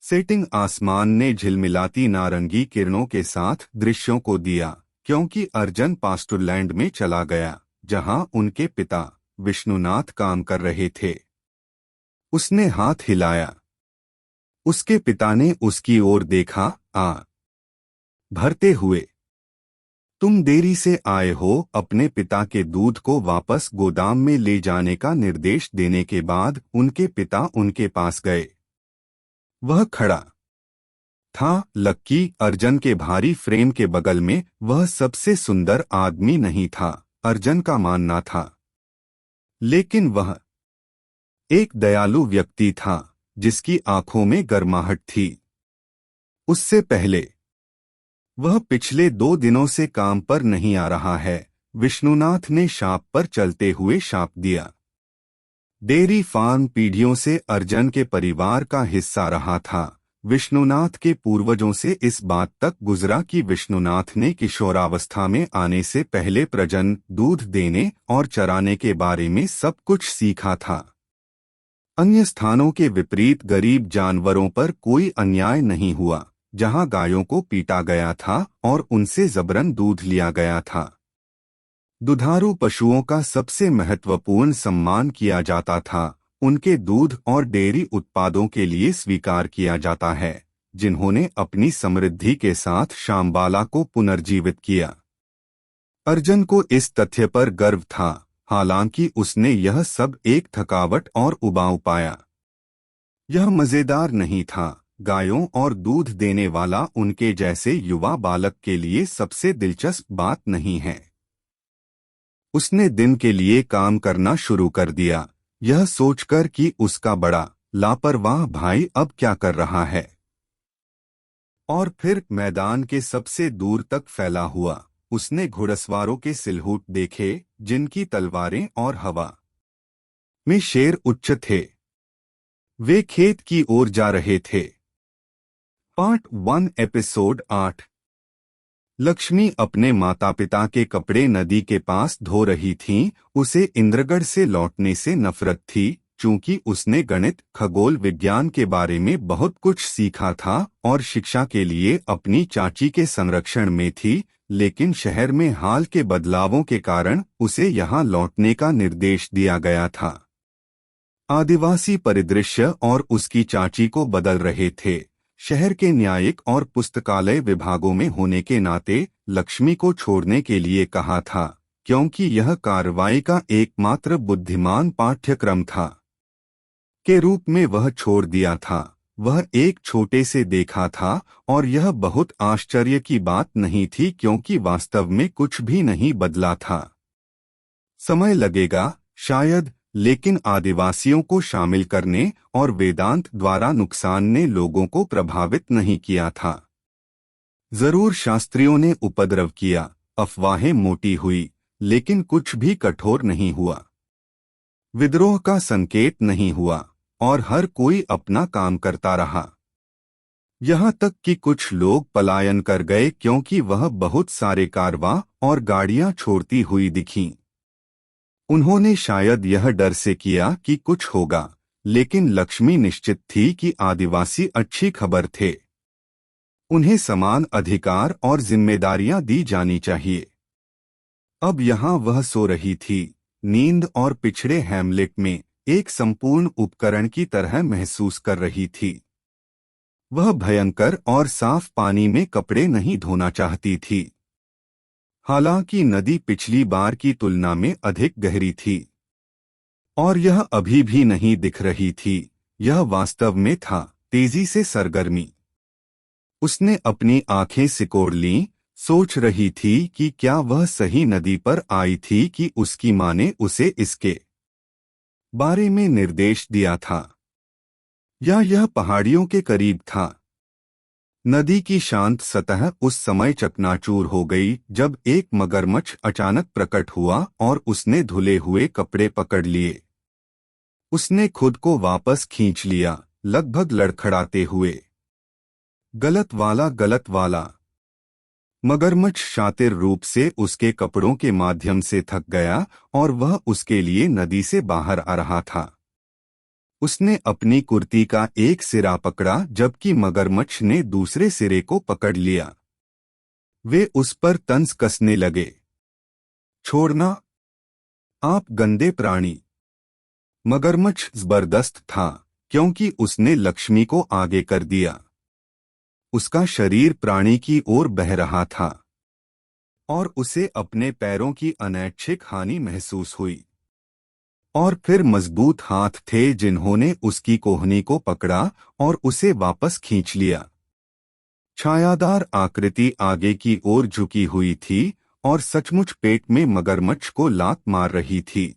S1: सेटिंग आसमान ने झिलमिलाती नारंगी किरणों के साथ दृश्यों को दिया, क्योंकि अर्जुन पास्टुरलैंड में चला गया, जहां उनके पिता विष्णुनाथ काम कर रहे थे। उसने हाथ हिलाया। उसके पिता ने उसकी ओर देखा। भरते हुए, तुम देरी से आए हो। अपने पिता के दूध को वापस गोदाम में ले जाने का निर्देश देने के बाद उनके पिता उनके पास गए। वह खड़ा था। लक्की अर्जुन के भारी फ्रेम के बगल में। वह सबसे सुंदर आदमी नहीं था, अर्जुन का मानना था, लेकिन वह एक दयालु व्यक्ति था जिसकी आंखों में गर्माहट थी। उससे पहले वह पिछले 2 दिनों से काम पर नहीं आ रहा है, विष्णुनाथ ने शाप पर चलते हुए शाप दिया। डेयरी फार्म पीढ़ियों से अर्जुन के परिवार का हिस्सा रहा था। विष्णुनाथ के पूर्वजों से इस बात तक गुजरा कि विष्णुनाथ ने किशोरावस्था में आने से पहले प्रजनन, दूध देने और चराने के बारे में सब कुछ सीखा था। अन्य स्थानों के विपरीत गरीब जानवरों पर कोई अन्याय नहीं हुआ, जहां गायों को पीटा गया था और उनसे जबरन दूध लिया गया था। दुधारू पशुओं का सबसे महत्वपूर्ण सम्मान किया जाता था। उनके दूध और डेयरी उत्पादों के लिए स्वीकार किया जाता है, जिन्होंने अपनी समृद्धि के साथ शांबाला को पुनर्जीवित किया। अर्जुन को इस तथ्य पर गर्व था, हालांकि उसने यह सब एक थकावट और उबाऊ पाया। यह मजेदार नहीं था। गायों और दूध देने वाला उनके जैसे युवा बालक के लिए सबसे दिलचस्प बात नहीं है। उसने दिन के लिए काम करना शुरू कर दिया, यह सोचकर कि उसका बड़ा लापरवाह भाई अब क्या कर रहा है। और फिर मैदान के सबसे दूर तक फैला हुआ उसने घुड़सवारों के सिलहूट देखे, जिनकी तलवारें और हवा में शेर उच्च थे। वे खेत की ओर जा रहे थे। Part 1 episode 8। लक्ष्मी अपने माता पिता के कपड़े नदी के पास धो रही थीं। उसे इंद्रगढ़ से लौटने से नफरत थी, चूंकि उसने गणित, खगोल विज्ञान के बारे में बहुत कुछ सीखा था और शिक्षा के लिए अपनी चाची के संरक्षण में थी, लेकिन शहर में हाल के बदलावों के कारण उसे यहाँ लौटने का निर्देश दिया गया था। आदिवासी परिदृश्य और उसकी चाची को बदल रहे थे। शहर के न्यायिक और पुस्तकालय विभागों में होने के नाते लक्ष्मी को छोड़ने के लिए कहा था, क्योंकि यह कार्रवाई का एकमात्र बुद्धिमान पाठ्यक्रम था के रूप में वह छोड़ दिया था। वह एक छोटे से देखा था और यह बहुत आश्चर्य की बात नहीं थी, क्योंकि वास्तव में कुछ भी नहीं बदला था। समय लगेगा शायद, लेकिन आदिवासियों को शामिल करने और वेदांत द्वारा नुकसान ने लोगों को प्रभावित नहीं किया था। जरूर शास्त्रियों ने उपद्रव किया, अफवाहें मोटी हुई, लेकिन कुछ भी कठोर नहीं हुआ। विद्रोह का संकेत नहीं हुआ और हर कोई अपना काम करता रहा। यहाँ तक कि कुछ लोग पलायन कर गए, क्योंकि वह बहुत सारे कारवां और गाड़ियां छोड़ती हुई दिखीं। उन्होंने शायद यह डर से किया कि कुछ होगा, लेकिन लक्ष्मी निश्चित थी कि आदिवासी अच्छी खबर थे। उन्हें समान अधिकार और जिम्मेदारियां दी जानी चाहिए। अब यहाँ वह सो रही थी, नींद और पिछड़े हैमलेट में एक संपूर्ण उपकरण की तरह महसूस कर रही थी। वह भयंकर और साफ पानी में कपड़े नहीं धोना चाहती थी। हालांकि नदी पिछली बार की तुलना में अधिक गहरी थी और यह अभी भी नहीं दिख रही थी। यह वास्तव में था तेजी से सरगर्मी। उसने अपनी आंखें सिकोड़ लीं, सोच रही थी कि क्या वह सही नदी पर आई थी कि उसकी मां ने उसे इसके बारे में निर्देश दिया था, या यह पहाड़ियों के करीब था। नदी की शांत सतह उस समय चकनाचूर हो गई जब एक मगरमच्छ अचानक प्रकट हुआ और उसने धुले हुए कपड़े पकड़ लिए। उसने खुद को वापस खींच लिया, लगभग लड़खड़ाते हुए। गलत वाला, गलत वाला। मगरमच्छ शातिर रूप से उसके कपड़ों के माध्यम से थक गया और वह उसके लिए नदी से बाहर आ रहा था। उसने अपनी कुर्ती का एक सिरा पकड़ा जबकि मगरमच्छ ने दूसरे सिरे को पकड़ लिया। वे उस पर तंज कसने लगे। छोड़ना, आप गंदे प्राणी। मगरमच्छ जबरदस्त था क्योंकि उसने लक्ष्मी को आगे कर दिया। उसका शरीर प्राणी की ओर बह रहा था और उसे अपने पैरों की अनैच्छिक हानि महसूस हुई। और फिर मजबूत हाथ थे जिन्होंने उसकी कोहनी को पकड़ा और उसे वापस खींच लिया। छायादार आकृति आगे की ओर झुकी हुई थी और सचमुच पेट में मगरमच्छ को लात मार रही थी।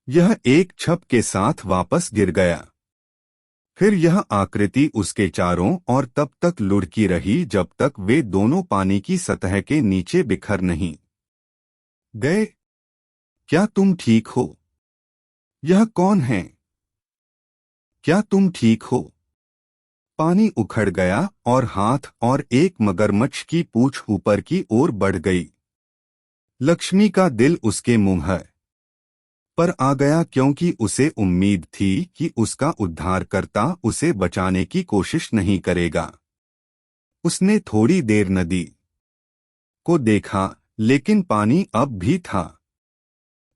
S1: यह एक छप के साथ वापस गिर गया। फिर यह आकृति उसके चारों और तब तक लुढ़की रही जब तक वे दोनों पानी की सतह के नीचे बिखर नहीं गए। क्या तुम ठीक हो? यह कौन है? क्या तुम ठीक हो? पानी उखड़ गया और हाथ और एक मगरमच्छ की पूंछ ऊपर की ओर बढ़ गई। लक्ष्मी का दिल उसके मुंह पर आ गया क्योंकि उसे उम्मीद थी कि उसका उद्धारकर्ता उसे बचाने की कोशिश नहीं करेगा। उसने थोड़ी देर नदी को देखा, लेकिन पानी अब भी था।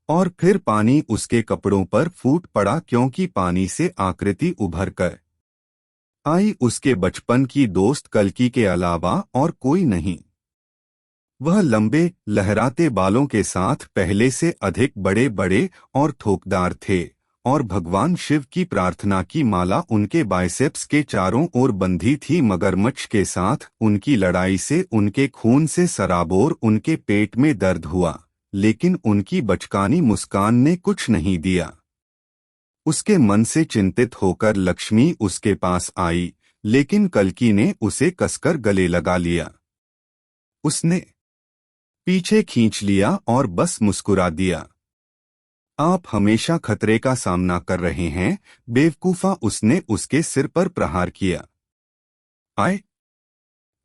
S1: और फिर पानी उसके कपड़ों पर फूट पड़ा क्योंकि पानी से आकृति उभर कर आई उसके बचपन की दोस्त कल्की के अलावा और कोई नहीं। वह लंबे लहराते बालों के साथ पहले से अधिक बड़े बड़े और थोकदार थे और भगवान शिव की प्रार्थना की माला उनके बाइसेप्स के चारों ओर बंधी थी। मगरमच्छ के साथ उनकी लड़ाई से उनके खून से सराबोर उनके पेट में दर्द हुआ, लेकिन उनकी बचकानी मुस्कान ने कुछ नहीं दिया। उसके मन से चिंतित होकर लक्ष्मी उसके पास आई, लेकिन कल्की ने उसे कसकर गले लगा लिया। उसने पीछे खींच लिया और बस मुस्कुरा दिया। आप हमेशा खतरे का सामना कर रहे हैं, बेवकूफा। उसने उसके सिर पर प्रहार किया। आए,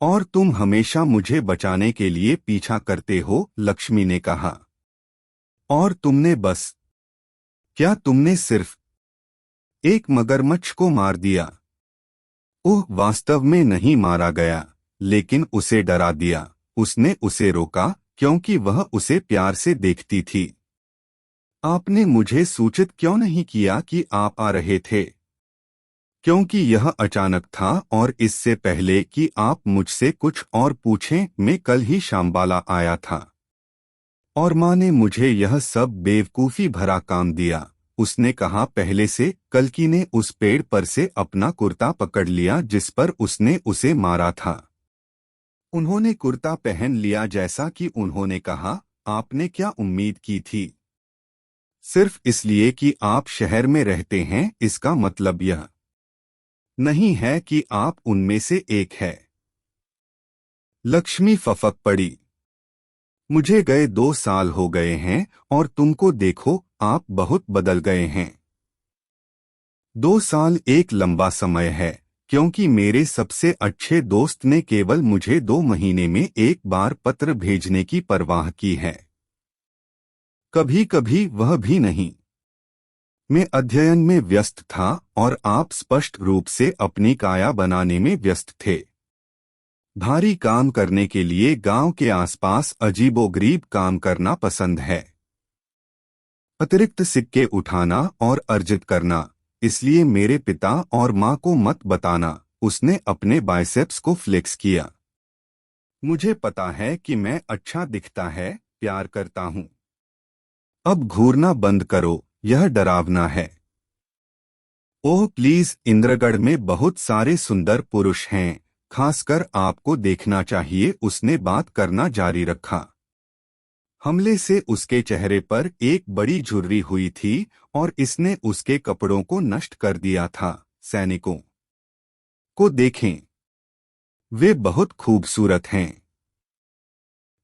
S1: और तुम हमेशा मुझे बचाने के लिए पीछा करते हो, लक्ष्मी ने कहा। और तुमने बस क्या तुमने सिर्फ एक मगरमच्छ को मार दिया? ओह, वास्तव में नहीं मारा गया, लेकिन उसे डरा दिया। उसने उसे रोका क्योंकि वह उसे प्यार से देखती थी। आपने मुझे सूचित क्यों नहीं किया कि आप आ रहे थे? क्योंकि यह अचानक था और इससे पहले कि आप मुझसे कुछ और पूछें, मैं कल ही शामबाला आया था और माँ ने मुझे यह सब बेवकूफ़ी भरा काम दिया, उसने कहा। पहले से कल्की ने उस पेड़ पर से अपना कुर्ता पकड़ लिया जिस पर उसने उसे मारा था। उन्होंने कुर्ता पहन लिया जैसा कि उन्होंने कहा। आपने क्या उम्मीद की थी? सिर्फ इसलिए कि आप शहर में रहते हैं, इसका मतलब यह नहीं है कि आप उनमें से एक है। लक्ष्मी फफक पड़ी। मुझे गए 2 साल हो गए हैं और तुमको देखो, आप बहुत बदल गए हैं। 2 साल एक लंबा समय है, क्योंकि मेरे सबसे अच्छे दोस्त ने केवल मुझे 2 महीने में एक बार पत्र भेजने की परवाह की है। कभी कभी वह भी नहीं। मैं अध्ययन में व्यस्त था और आप स्पष्ट रूप से अपनी काया बनाने में व्यस्त थे। भारी काम करने के लिए गांव के आसपास अजीबोगरीब काम करना पसंद है। अतिरिक्त सिक्के उठाना और अर्जित करना। इसलिए मेरे पिता और माँ को मत बताना। उसने अपने बाइसेप्स को फ्लेक्स किया। मुझे पता है कि मैं अच्छा दिखता है, प्यार करता हूँ। अब घूरना बंद करो, यह डरावना है। ओह प्लीज, इंद्रगढ़ में बहुत सारे सुंदर पुरुष हैं, खासकर आपको देखना चाहिए। उसने बात करना जारी रखा। हमले से उसके चेहरे पर एक बड़ी झुर्री हुई थी और इसने उसके कपड़ों को नष्ट कर दिया था। सैनिकों को देखें, वे बहुत खूबसूरत हैं।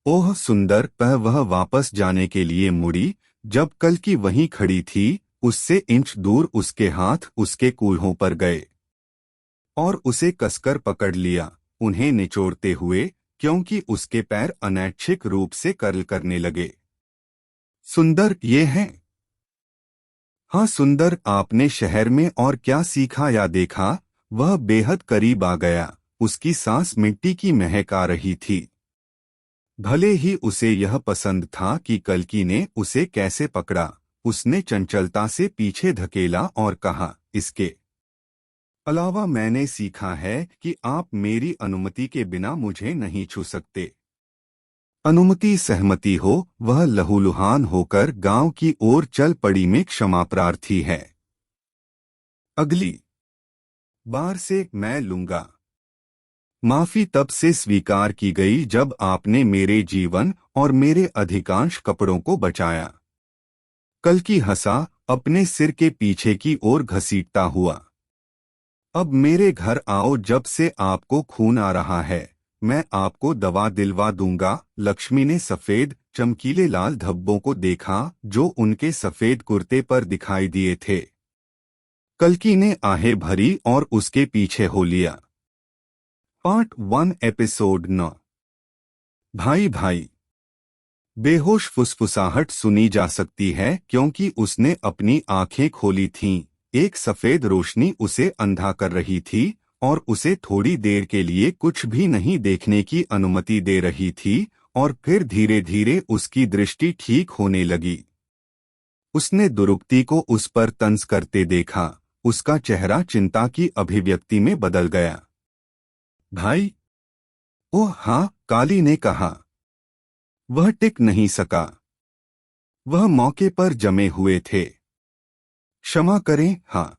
S1: ओह सुंदर, वह वापस जाने के लिए मुड़ी जब कल्की वहीं खड़ी थी। उससे इंच दूर उसके हाथ उसके कूल्हों पर गए और उसे कसकर पकड़ लिया, उन्हें निचोड़ते हुए, क्योंकि उसके पैर अनैच्छिक रूप से कर्ल करने लगे। सुंदर ये हैं। हाँ सुंदर, आपने शहर में और क्या सीखा या देखा? वह बेहद करीब आ गया, उसकी सांस मिट्टी की महक आ रही थी। भले ही उसे यह पसंद था कि कल्कि ने उसे कैसे पकड़ा, उसने चंचलता से पीछे धकेला और कहा, इसके अलावा मैंने सीखा है कि आप मेरी अनुमति के बिना मुझे नहीं छू सकते। अनुमति सहमति हो, वह लहूलुहान होकर गांव की ओर चल पड़ी में क्षमा प्रार्थी है। अगली बार से मैं लूंगा। माफी तब से स्वीकार की गई जब आपने मेरे जीवन और मेरे अधिकांश कपड़ों को बचाया। कल्कि हंसा, अपने सिर के पीछे की ओर घसीटता हुआ। अब मेरे घर आओ, जब से आपको खून आ रहा है मैं आपको दवा दिलवा दूंगा। लक्ष्मी ने सफेद चमकीले लाल धब्बों को देखा जो उनके सफेद कुर्ते पर दिखाई दिए थे। कल्कि ने आहें भरी और उसके पीछे हो लिया। Part 1 episode 9। भाई भाई। बेहोश फुसफुसाहट सुनी जा सकती है क्योंकि उसने अपनी आंखें खोली थीं। एक सफेद रोशनी उसे अंधा कर रही थी और उसे थोड़ी देर के लिए कुछ भी नहीं देखने की अनुमति दे रही थी, और फिर धीरे धीरे उसकी दृष्टि ठीक होने लगी। उसने दुरुक्ति को उस पर तंज करते देखा। उसका चेहरा चिंता की अभिव्यक्ति में बदल गया। भाई। ओह हाँ, काली ने कहा। वह टिक नहीं सका। वह मौके पर जमे हुए थे। क्षमा करें। हाँ,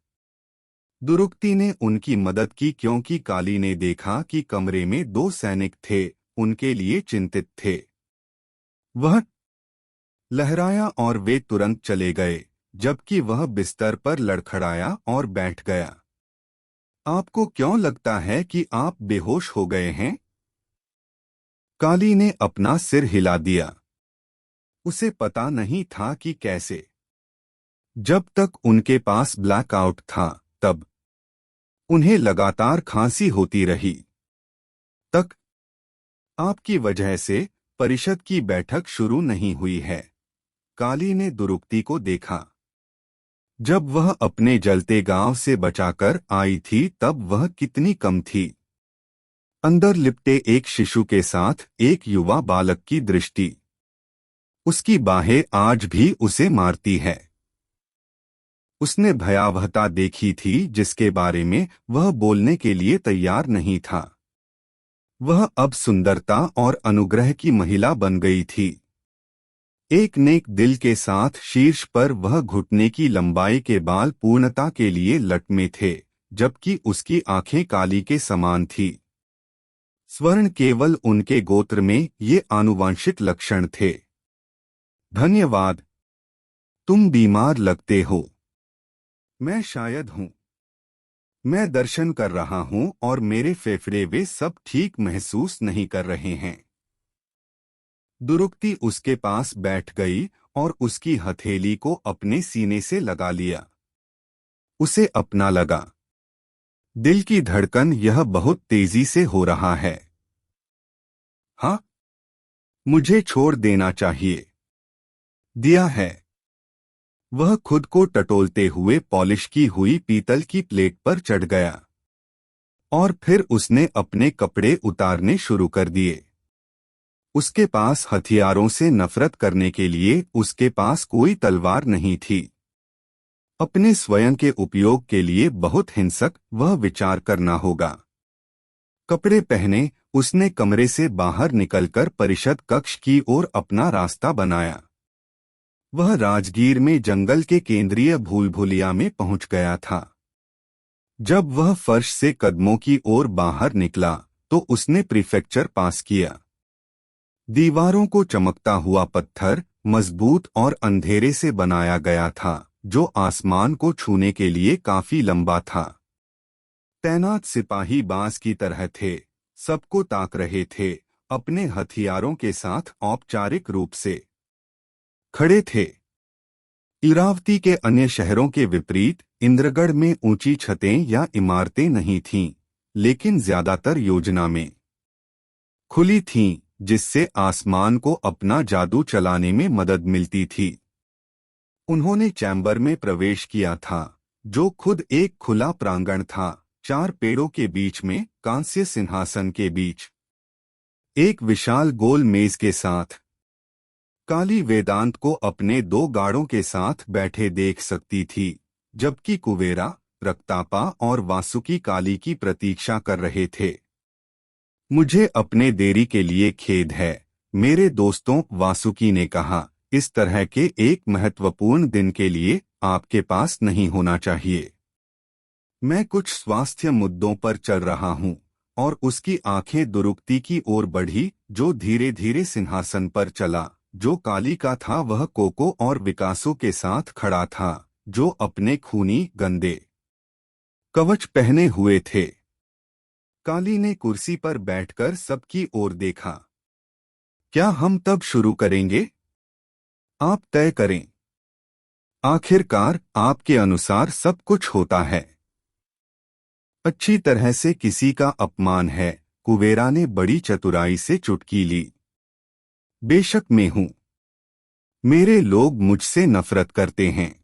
S1: दुरुक्ति ने उनकी मदद की क्योंकि काली ने देखा कि कमरे में 2 सैनिक थे, उनके लिए चिंतित थे। वह लहराया और वे तुरंत चले गए, जबकि वह बिस्तर पर लड़खड़ाया और बैठ गया। आपको क्यों लगता है कि आप बेहोश हो गए हैं? काली ने अपना सिर हिला दिया। उसे पता नहीं था कि कैसे। जब तक उनके पास ब्लैकआउट था, तब उन्हें लगातार खांसी होती रही। तक आपकी वजह से परिषद की बैठक शुरू नहीं हुई है। काली ने दुरुक्ति को देखा। जब वह अपने जलते गांव से बचाकर आई थी तब वह कितनी कम थी। अंदर लिपटे एक शिशु के साथ एक युवा बालक की दृष्टि। उसकी बाहें आज भी उसे मारती है। उसने भयावहता देखी थी जिसके बारे में वह बोलने के लिए तैयार नहीं था। वह अब सुंदरता और अनुग्रह की महिला बन गई थी। एक नेक दिल के साथ शीर्ष पर वह घुटने की लंबाई के बाल पूर्णता के लिए लटमे थे, जबकि उसकी आंखें काली के समान थी। स्वर्ण केवल उनके गोत्र में ये आनुवांशिक लक्षण थे। धन्यवाद। तुम बीमार लगते हो। मैं शायद हूँ। मैं दर्शन कर रहा हूँ और मेरे फेफड़े वे सब ठीक महसूस नहीं कर रहे हैं। दुरुक्ति उसके पास बैठ गई और उसकी हथेली को अपने सीने से लगा लिया। उसे अपना लगा। दिल की धड़कन यह बहुत तेजी से हो रहा है। हाँ, मुझे छोड़ देना चाहिए। दिया है। वह खुद को टटोलते हुए पॉलिश की हुई पीतल की प्लेट पर चढ़ गया और फिर उसने अपने कपड़े उतारने शुरू कर दिए। उसके पास हथियारों से नफरत करने के लिए उसके पास कोई तलवार नहीं थी। अपने स्वयं के उपयोग के लिए बहुत हिंसक वह विचार करना होगा। कपड़े पहने उसने कमरे से बाहर निकलकर परिषद कक्ष की ओर अपना रास्ता बनाया। वह राजगीर में जंगल के केंद्रीय भूलभुलिया में पहुंच गया था। जब वह फर्श से कदमों की ओर बाहर निकला तो उसने प्रीफेक्चर पास किया। दीवारों को चमकता हुआ पत्थर मजबूत और अंधेरे से बनाया गया था, जो आसमान को छूने के लिए काफी लंबा था। तैनात सिपाही बांस की तरह थे, सबको ताक रहे थे, अपने हथियारों के साथ औपचारिक रूप से खड़े थे। इरावती के अन्य शहरों के विपरीत इंद्रगढ़ में ऊंची छतें या इमारतें नहीं थीं, लेकिन ज्यादातर योजना में खुली थीं, जिससे आसमान को अपना जादू चलाने में मदद मिलती थी। उन्होंने चैम्बर में प्रवेश किया था, जो खुद एक खुला प्रांगण था, 4 पेड़ों के बीच में, कांस्य सिंहासन के बीच एक विशाल गोल मेज के साथ। काली वेदांत को अपने 2 गार्डों के साथ बैठे देख सकती थी, जबकि कुबेरा, रक्तापा और वासुकी काली की प्रतीक्षा कर रहे थे। मुझे अपने देरी के लिए खेद है, मेरे दोस्तों, वासुकी ने कहा। इस तरह के एक महत्वपूर्ण दिन के लिए आपके पास नहीं होना चाहिए। मैं कुछ स्वास्थ्य मुद्दों पर चल रहा हूं। और उसकी आंखें दुरुक्ति की ओर बढ़ी, जो धीरे धीरे सिंहासन पर चला। जो काली का था वह कोको और विकासों के साथ खड़ा था, जो अपने खूनी गंदे कवच पहने हुए थे। काली ने कुर्सी पर बैठकर सबकी ओर देखा। क्या हम तब शुरू करेंगे? आप तय करें। आखिरकार आपके अनुसार सब कुछ होता है। अच्छी तरह से किसी का अपमान है, कुबेरा ने बड़ी चतुराई से चुटकी ली। बेशक मैं हूं। मेरे लोग मुझसे नफरत करते हैं।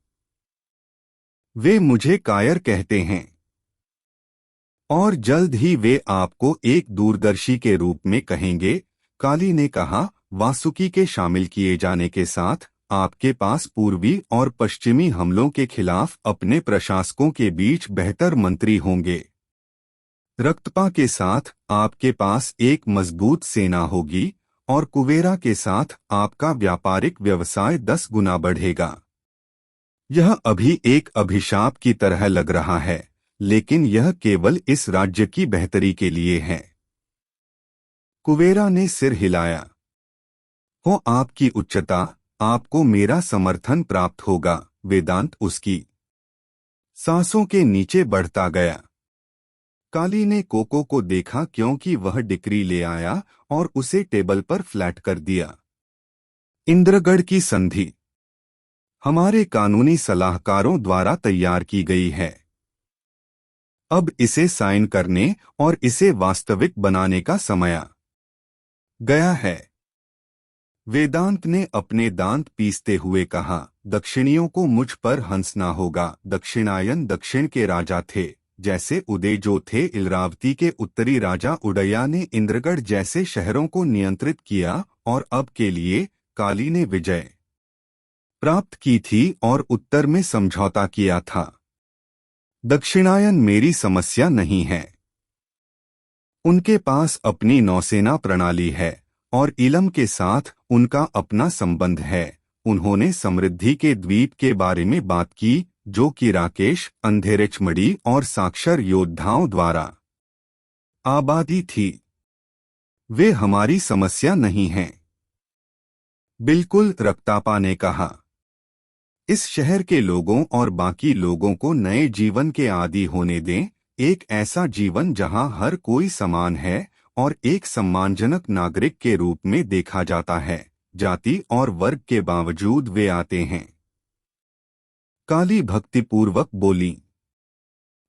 S1: वे मुझे कायर कहते हैं। और जल्द ही वे आपको एक दूरदर्शी के रूप में कहेंगे, काली ने कहा। वासुकी के शामिल किए जाने के साथ आपके पास पूर्वी और पश्चिमी हमलों के खिलाफ अपने प्रशासकों के बीच बेहतर मंत्री होंगे। रक्तपा के साथ आपके पास एक मजबूत सेना होगी, और कुबेरा के साथ आपका व्यापारिक व्यवसाय 10 गुना बढ़ेगा। यह अभी एक अभिशाप की तरह लग रहा है, लेकिन यह केवल इस राज्य की बेहतरी के लिए है। कुबेरा ने सिर हिलाया। हो आपकी उच्चता, आपको मेरा समर्थन प्राप्त होगा। वेदांत उसकी सांसों के नीचे बढ़ता गया। काली ने कोको को देखा, क्योंकि वह डिक्री ले आया और उसे टेबल पर फ्लैट कर दिया। इंद्रगढ़ की संधि हमारे कानूनी सलाहकारों द्वारा तैयार की गई है। अब इसे साइन करने और इसे वास्तविक बनाने का समय आ गया है। वेदांत ने अपने दांत पीसते हुए कहा। दक्षिणियों को मुझ पर हंसना होगा। दक्षिणायन दक्षिण के राजा थे, जैसे उदय जो थे इलरावती के उत्तरी राजा उदया ने इंद्रगढ़ जैसे शहरों को नियंत्रित किया, और अब के लिए काली ने विजय प्राप्त की थी और उत्तर में समझौता किया था। दक्षिणायन मेरी समस्या नहीं है। उनके पास अपनी नौसेना प्रणाली है, और इलम के साथ उनका अपना संबंध है। उन्होंने समृद्धि के द्वीप के बारे में बात की, जो कि राकेश, अंधेरेचमड़ी और साक्षर योद्धाओं द्वारा आबादी थी। वे हमारी समस्या नहीं हैं। बिल्कुल, रक्तापा ने कहा। इस शहर के लोगों और बाकी लोगों को नए जीवन के आदी होने दें, एक ऐसा जीवन जहां हर कोई समान है और एक सम्मानजनक नागरिक के रूप में देखा जाता है। जाति और वर्ग के बावजूद वे आते हैं। काली भक्तिपूर्वक बोली।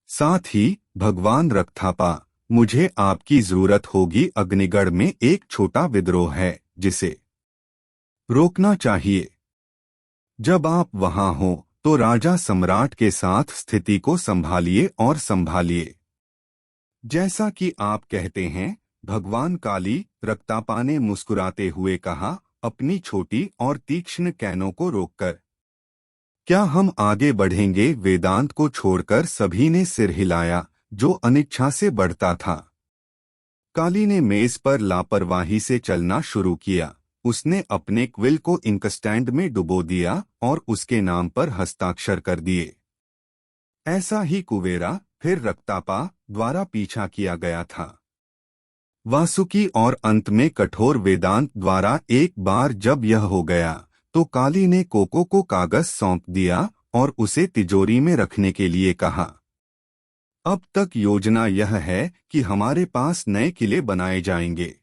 S1: साथ ही, भगवान रक्तापा, मुझे आपकी जरूरत होगी। अग्निगढ़ में एक छोटा विद्रोह है, जिसे रोकना चाहिए। जब आप वहां हो, तो राजा सम्राट के साथ स्थिति को संभालिए और संभालिए। जैसा कि आप कहते हैं, भगवान काली, रक्तापा ने मुस्कुराते हुए कहा, अपनी छोटी और तीक्ष्ण कैनों को रोककर। क्या हम आगे बढ़ेंगे? वेदांत को छोड़कर सभी ने सिर हिलाया, जो अनिच्छा से बढ़ता था। काली ने मेज पर लापरवाही से चलना शुरू किया। उसने अपने क्विल को इंकस्टैंड में डुबो दिया और उसके नाम पर हस्ताक्षर कर दिए। ऐसा ही कुबेरा, फिर रक्तापा द्वारा पीछा किया गया था। वासुकी और अंत में कठोर वेदांत द्वारा। एक बार जब यह हो गया, तो काली ने कोको को कागज सौंप दिया और उसे तिजोरी में रखने के लिए कहा। अब तक योजना यह है कि हमारे पास नए किले बनाए जाएंगे।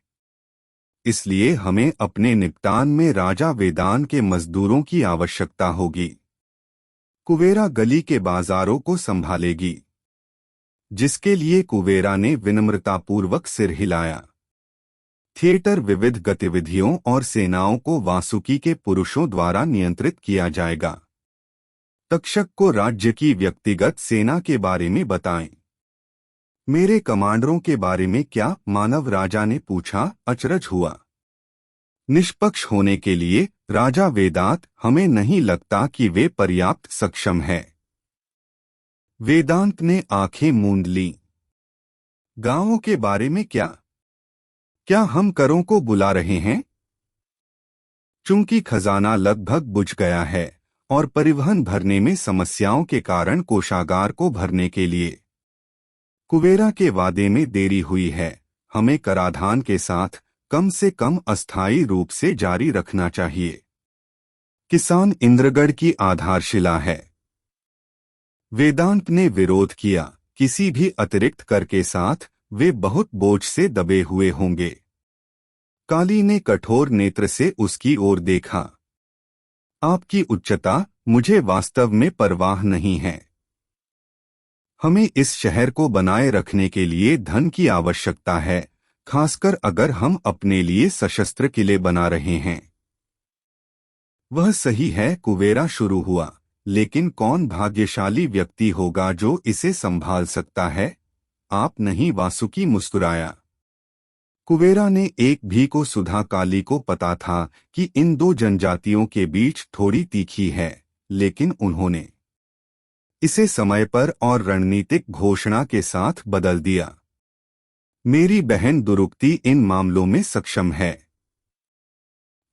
S1: इसलिए हमें अपने निपटान में राजा वेदांत के मजदूरों की आवश्यकता होगी। कुबेरा गली के बाजारों को संभालेगी, जिसके लिए कुबेरा ने विनम्रतापूर्वक सिर हिलाया। थिएटर विविध गतिविधियों और सेनाओं को वासुकी के पुरुषों द्वारा नियंत्रित किया जाएगा। तक्षक को राज्य की व्यक्तिगत सेना के बारे में बताएं। मेरे कमांडरों के बारे में क्या? मानव राजा ने पूछा, अचरज हुआ। निष्पक्ष होने के लिए राजा वेदांत, हमें नहीं लगता कि वे पर्याप्त सक्षम हैं। वेदांत ने आंखें मूंद लीं। गांवों के बारे में क्या? क्या हम करों को बुला रहे हैं? चूंकि खजाना लगभग बुझ गया है और परिवहन भरने में समस्याओं के कारण कोषागार को भरने के लिए कुबेरा के वादे में देरी हुई है, हमें कराधान के साथ कम से कम अस्थायी रूप से जारी रखना चाहिए। किसान इंद्रगढ़ की आधारशिला है। वेदांत ने विरोध किया, किसी भी अतिरिक्त कर के साथ वे बहुत बोझ से दबे हुए होंगे। काली ने कठोर नेत्र से उसकी ओर देखा। आपकी उच्चता, मुझे वास्तव में परवाह नहीं है। हमें इस शहर को बनाए रखने के लिए धन की आवश्यकता है, खासकर अगर हम अपने लिए सशस्त्र किले बना रहे हैं। वह सही है, कुबेरा शुरू हुआ, लेकिन कौन भाग्यशाली व्यक्ति होगा जो इसे संभाल सकता है? आप नहीं, वासुकी मुस्कुराया। कुबेरा ने एक भी को सुधा काली को पता था कि इन दो जनजातियों के बीच थोड़ी तीखी है, लेकिन उन्होंने इसे समय पर और रणनीतिक घोषणा के साथ बदल दिया। मेरी बहन दुरुक्ति इन मामलों में सक्षम है।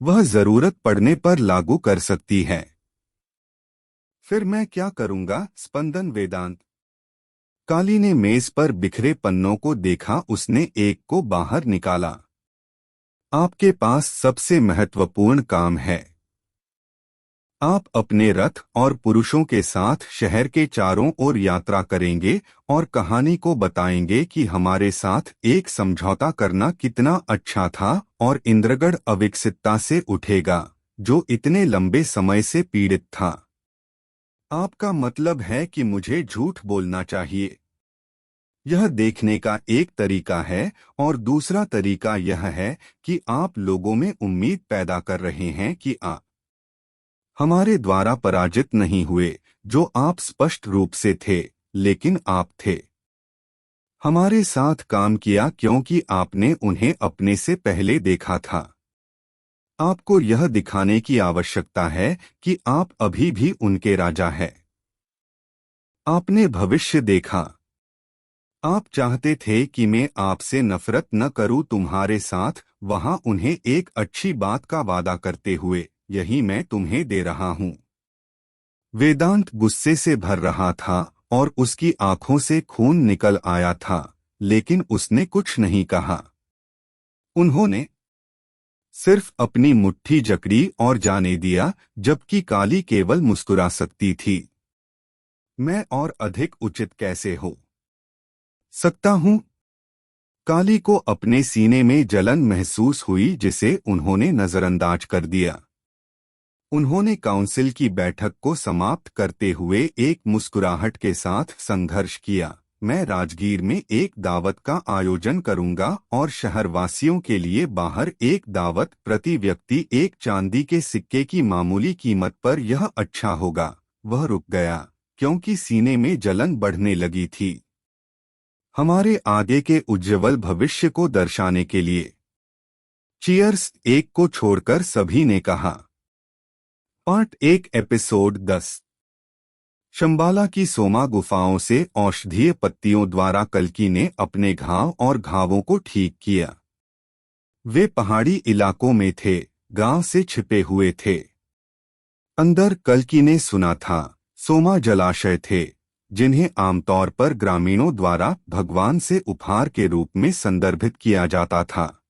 S1: वह जरूरत पड़ने पर लागू कर सकती है। फिर मैं क्या करूंगा? स्पंदन वेदांत। काली ने मेज पर बिखरे पन्नों को देखा, उसने एक को बाहर निकाला। आपके पास सबसे महत्वपूर्ण काम है। आप अपने रथ और पुरुषों के साथ शहर के चारों ओर यात्रा करेंगे और कहानी को बताएंगे कि हमारे साथ एक समझौता करना कितना अच्छा था और इंद्रगढ़ अविकसितता से उठेगा, जो इतने लंबे समय से पीड़ित था। आपका मतलब है कि मुझे झूठ बोलना चाहिए? यह देखने का एक तरीका है और दूसरा तरीका यह है कि आप लोगों में उम्मीद पैदा कर रहे हैं कि आप हमारे द्वारा पराजित नहीं हुए, जो आप स्पष्ट रूप से थे, लेकिन आप थे। हमारे साथ काम किया क्योंकि आपने उन्हें अपने से पहले देखा था। आपको यह दिखाने की आवश्यकता है कि आप अभी भी उनके राजा हैं। आपने भविष्य देखा। आप चाहते थे कि मैं आपसे नफरत न करूं तुम्हारे साथ, वहां उन्हें एक अच्छी बात का वादा करते हुए, यही मैं तुम्हें दे रहा हूं। वेदांत गुस्से से भर रहा था और उसकी आंखों से खून निकल आया था, लेकिन उसने कुछ नहीं कहा। उन्होंने सिर्फ अपनी मुट्ठी जकड़ी और जाने दिया, जबकि काली केवल मुस्कुरा सकती थी। मैं और अधिक उचित कैसे हो सकता हूं? काली को अपने सीने में जलन महसूस हुई, जिसे उन्होंने नजरअंदाज कर दिया। उन्होंने काउंसिल की बैठक को समाप्त करते हुए एक मुस्कुराहट के साथ संघर्ष किया। मैं राजगीर में एक दावत का आयोजन करूंगा और शहरवासियों के लिए बाहर एक दावत, प्रति व्यक्ति एक चांदी के सिक्के की मामूली कीमत पर। यह अच्छा होगा। वह रुक गया क्योंकि सीने में जलन बढ़ने लगी थी। हमारे आगे के उज्ज्वल भविष्य को दर्शाने के लिए। चीयर्स, एक को छोड़कर सभी ने कहा। Part 1 episode 10। शंबाला की सोमा गुफाओं से औषधीय पत्तियों द्वारा कल्की ने अपने घाव और घावों को ठीक किया। वे पहाड़ी इलाकों में थे, गांव से छिपे हुए थे। अंदर कल्की ने सुना था, सोमा जलाशय थे, जिन्हें आमतौर पर ग्रामीणों द्वारा भगवान से उपहार के रूप में संदर्भित किया जाता था।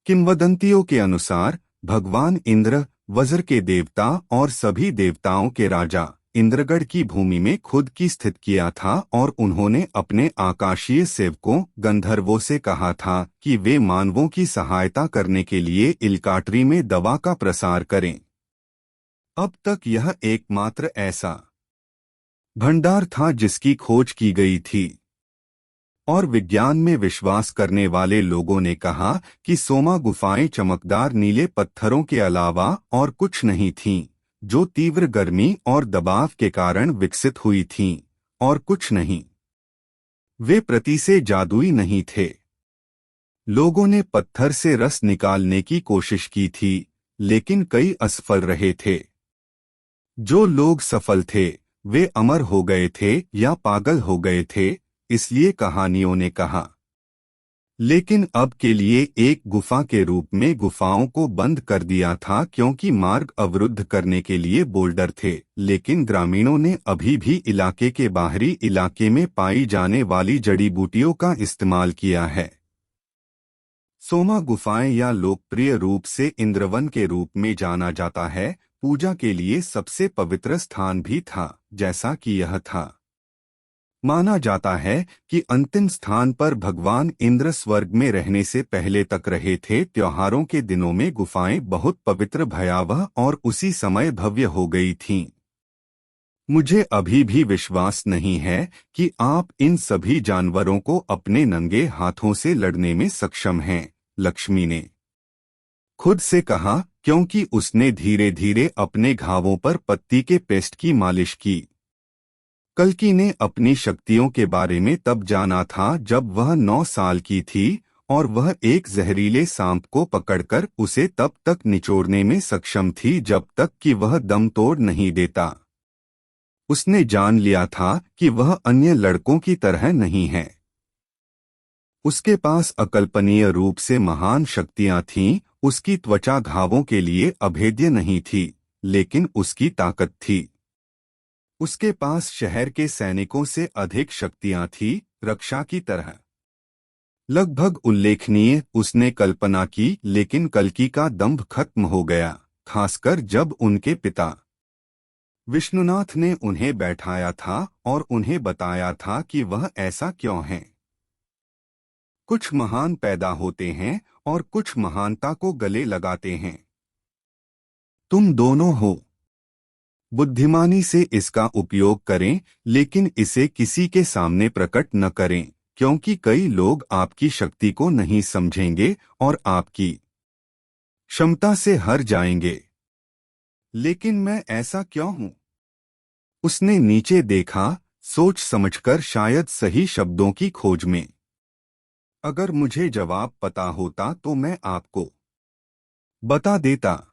S1: किंवदंतियों के अनुसार भगवान इंद्र, वज्र के देवता और सभी देवताओं के राजा, इंद्रगढ़ की भूमि में खुद की स्थित किया था और उन्होंने अपने आकाशीय सेवकों गंधर्वों से कहा था कि वे मानवों की सहायता करने के लिए इलकाटरी में दवा का प्रसार करें। अब तक यह एकमात्र ऐसा भंडार था जिसकी खोज की गई थी। और विज्ञान में विश्वास करने वाले लोगों ने कहा कि सोमा गुफाएं चमकदार नीले पत्थरों के अलावा और कुछ नहीं थीं, जो तीव्र गर्मी और दबाव के कारण विकसित हुई थीं, और कुछ नहीं। वे प्रति से जादुई नहीं थे। लोगों ने पत्थर से रस निकालने की कोशिश की थी, लेकिन कई असफल रहे थे। जो लोग सफल थे वे अमर हो गए थे या पागल हो गए थे, इसलिए कहानियों ने कहा। लेकिन अब के लिए एक गुफा के रूप में गुफाओं को बंद कर दिया था क्योंकि मार्ग अवरुद्ध करने के लिए बोल्डर थे। लेकिन ग्रामीणों ने अभी भी इलाके के बाहरी इलाके में पाई जाने वाली जड़ी बूटियों का इस्तेमाल किया है। सोमा गुफाएं या लोकप्रिय रूप से इंद्रवन के रूप में जाना जाता है, पूजा के लिए सबसे पवित्र स्थान भी था जैसा कि यह था। माना जाता है कि अंतिम स्थान पर भगवान इंद्र स्वर्ग में रहने से पहले तक रहे थे। त्योहारों के दिनों में गुफाएं बहुत पवित्र, भयावह और उसी समय भव्य हो गई थीं। मुझे अभी भी विश्वास नहीं है कि आप इन सभी जानवरों को अपने नंगे हाथों से लड़ने में सक्षम हैं, लक्ष्मी ने खुद से कहा, क्योंकि उसने धीरे धीरे अपने घावों पर पत्ती के पेस्ट की मालिश की। कल्कि ने अपनी शक्तियों के बारे में तब जाना था जब वह 9 साल की थी और वह एक जहरीले सांप को पकड़कर उसे तब तक निचोड़ने में सक्षम थी जब तक कि वह दम तोड़ नहीं देता। उसने जान लिया था कि वह अन्य लड़कों की तरह नहीं है। उसके पास अकल्पनीय रूप से महान शक्तियां थीं। उसकी त्वचा घावों के लिए अभेद्य नहीं थी, लेकिन उसकी ताकत थी। उसके पास शहर के सैनिकों से अधिक शक्तियां थीं, रक्षा की तरह। लगभग उल्लेखनीय, उसने कल्पना की, लेकिन कल्कि का दंभ खत्म हो गया, खासकर जब उनके पिता विष्णुनाथ ने उन्हें बैठाया था और उन्हें बताया था कि वह ऐसा क्यों है। कुछ महान पैदा होते हैं और कुछ महानता को गले लगाते हैं। तुम दोनों हो। बुद्धिमानी से इसका उपयोग करें, लेकिन इसे किसी के सामने प्रकट न करें, क्योंकि कई लोग आपकी शक्ति को नहीं समझेंगे और आपकी क्षमता से हार जाएंगे। लेकिन मैं ऐसा क्यों हूं? उसने नीचे देखा, सोच समझकर, शायद सही शब्दों की खोज में। अगर मुझे जवाब पता होता तो मैं आपको बता देता।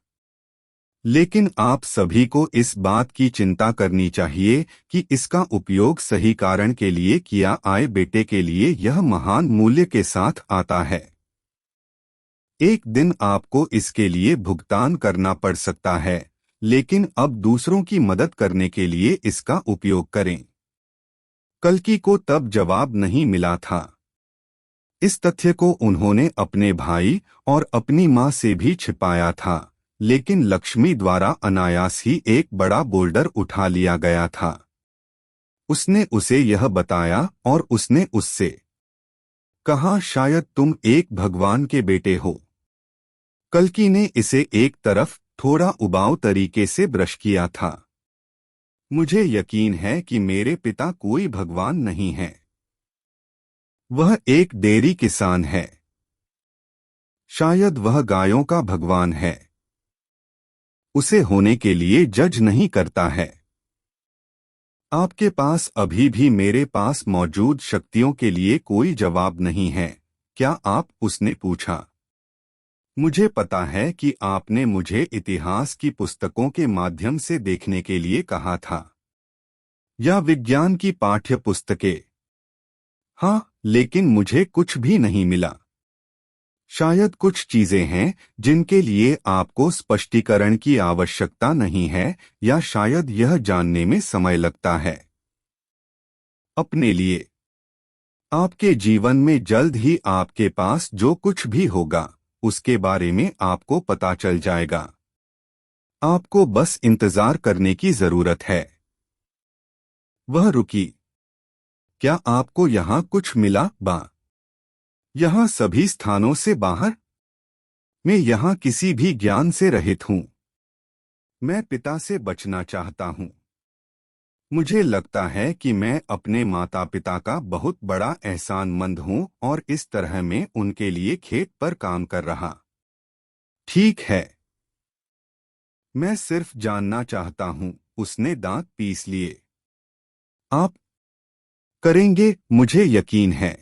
S1: लेकिन आप सभी को इस बात की चिंता करनी चाहिए कि इसका उपयोग सही कारण के लिए किया आए बेटे के लिए यह महान मूल्य के साथ आता है। एक दिन आपको इसके लिए भुगतान करना पड़ सकता है, लेकिन अब दूसरों की मदद करने के लिए इसका उपयोग करें। कल्कि को तब जवाब नहीं मिला था। इस तथ्य को उन्होंने अपने भाई और अपनी मां से भी छिपाया था, लेकिन लक्ष्मी द्वारा अनायास ही एक बड़ा बोल्डर उठा लिया गया था। उसने उसे यह बताया और उसने उससे कहा, शायद तुम एक भगवान के बेटे हो। कल्कि ने इसे एक तरफ थोड़ा उबाऊ तरीके से ब्रश किया था। मुझे यकीन है कि मेरे पिता कोई भगवान नहीं है। वह एक डेयरी किसान है। शायद वह गायों का भगवान है। उसे होने के लिए जज नहीं करता है। आपके पास अभी भी मेरे पास मौजूद शक्तियों के लिए कोई जवाब नहीं है, क्या आप? उसने पूछा। मुझे पता है कि आपने मुझे इतिहास की पुस्तकों के माध्यम से देखने के लिए कहा था, या विज्ञान की पाठ्य पुस्तकें। हाँ, लेकिन मुझे कुछ भी नहीं मिला। शायद कुछ चीजें हैं जिनके लिए आपको स्पष्टीकरण की आवश्यकता नहीं है, या शायद यह जानने में समय लगता है। अपने लिए आपके जीवन में जल्द ही आपके पास जो कुछ भी होगा उसके बारे में आपको पता चल जाएगा। आपको बस इंतजार करने की जरूरत है। वह रुकी। क्या आपको यहाँ कुछ मिला, बा? यहाँ सभी स्थानों से बाहर? मैं यहाँ किसी भी ज्ञान से रहित हूँ। मैं पिता से बचना चाहता हूँ। मुझे लगता है कि मैं अपने माता पिता का बहुत बड़ा एहसानमंद हूँ और इस तरह मैं उनके लिए खेत पर काम कर रहा। ठीक है, मैं सिर्फ जानना चाहता हूँ। उसने दांत पीस लिए। आप करेंगे, मुझे यकीन है।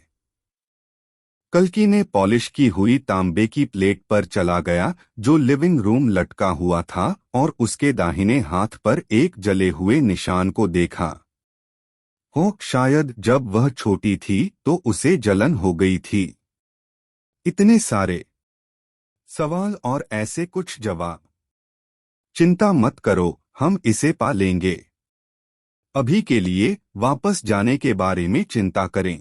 S1: कल्कि ने पॉलिश की हुई तांबे की प्लेट पर चला गया जो लिविंग रूम लटका हुआ था और उसके दाहिने हाथ पर एक जले हुए निशान को देखा। हो, शायद जब वह छोटी थी तो उसे जलन हो गई थी। इतने सारे सवाल और ऐसे कुछ जवाब। चिंता मत करो, हम इसे पा लेंगे। अभी के लिए वापस जाने के बारे में चिंता करें।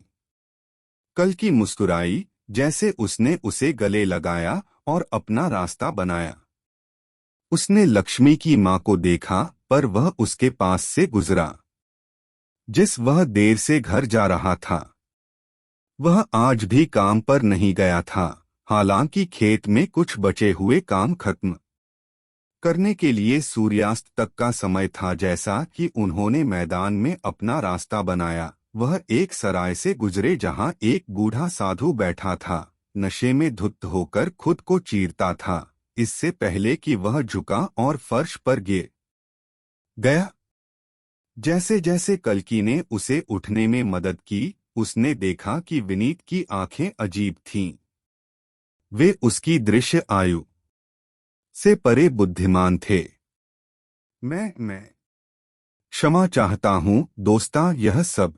S1: कल्कि मुस्कुराई जैसे उसने उसे गले लगाया और अपना रास्ता बनाया। उसने लक्ष्मी की मां को देखा पर वह उसके पास से गुजरा। जिस वह देर से घर जा रहा था वह आज भी काम पर नहीं गया था, हालांकि खेत में कुछ बचे हुए काम खत्म करने के लिए सूर्यास्त तक का समय था। जैसा कि उन्होंने मैदान में अपना रास्ता बनाया, वह एक सराय से गुजरे जहां एक बूढ़ा साधु बैठा था, नशे में धुत होकर खुद को चीरता था इससे पहले कि वह झुका और फर्श पर गिर गया। जैसे जैसे कल्कि ने उसे उठने में मदद की, उसने देखा कि विनीत की आंखें अजीब थीं। वे उसकी दृश्य आयु से परे बुद्धिमान थे। मैं क्षमा चाहता हूँ दोस्ता, यह सब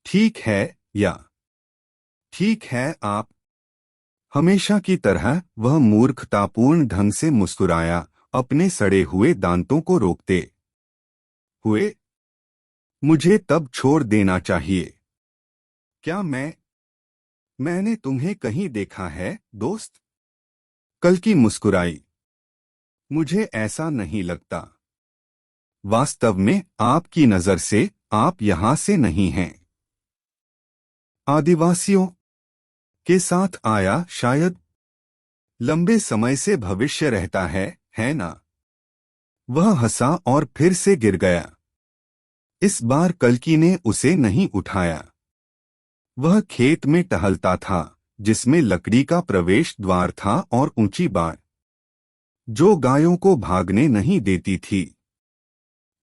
S1: ठीक है या ठीक है आप। हमेशा की तरह वह मूर्खतापूर्ण ढंग से मुस्कुराया, अपने सड़े हुए दांतों को रोकते हुए। मुझे तब छोड़ देना चाहिए। क्या मैंने तुम्हें कहीं देखा है दोस्त? कल्कि मुस्कुराई। मुझे ऐसा नहीं लगता। वास्तव में आपकी नजर से आप यहां से नहीं हैं। आदिवासियों के साथ आया शायद। लंबे समय से भविष्य रहता है ना? वह हंसा और फिर से गिर गया। इस बार कल्कि ने उसे नहीं उठाया। वह खेत में टहलता था जिसमें लकड़ी का प्रवेश द्वार था और ऊंची बाड़ जो गायों को भागने नहीं देती थी।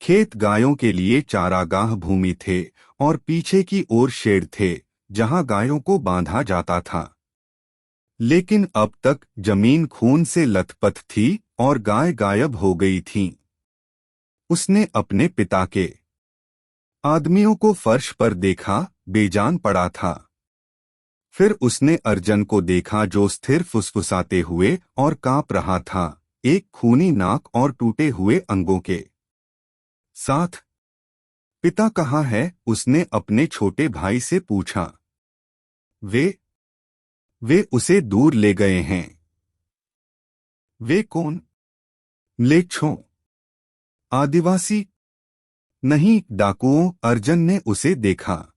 S1: खेत गायों के लिए चारागाह भूमि थे और पीछे की ओर शेड थे जहां गायों को बांधा जाता था। लेकिन अब तक जमीन खून से लथपथ थी और गाय गायब हो गई थीं। उसने अपने पिता के आदमियों को फर्श पर देखा, बेजान पड़ा था। फिर उसने अर्जन को देखा जो स्थिर फुसफुसाते हुए और कांप रहा था, एक खूनी नाक और टूटे हुए अंगों के साथ। पिता कहाँ है? उसने अपने छोटे भाई से पूछा। वे उसे दूर ले गए हैं। वे कौन? म्लेच्छों? आदिवासी? नहीं, डाकुओं। अर्जन ने उसे देखा।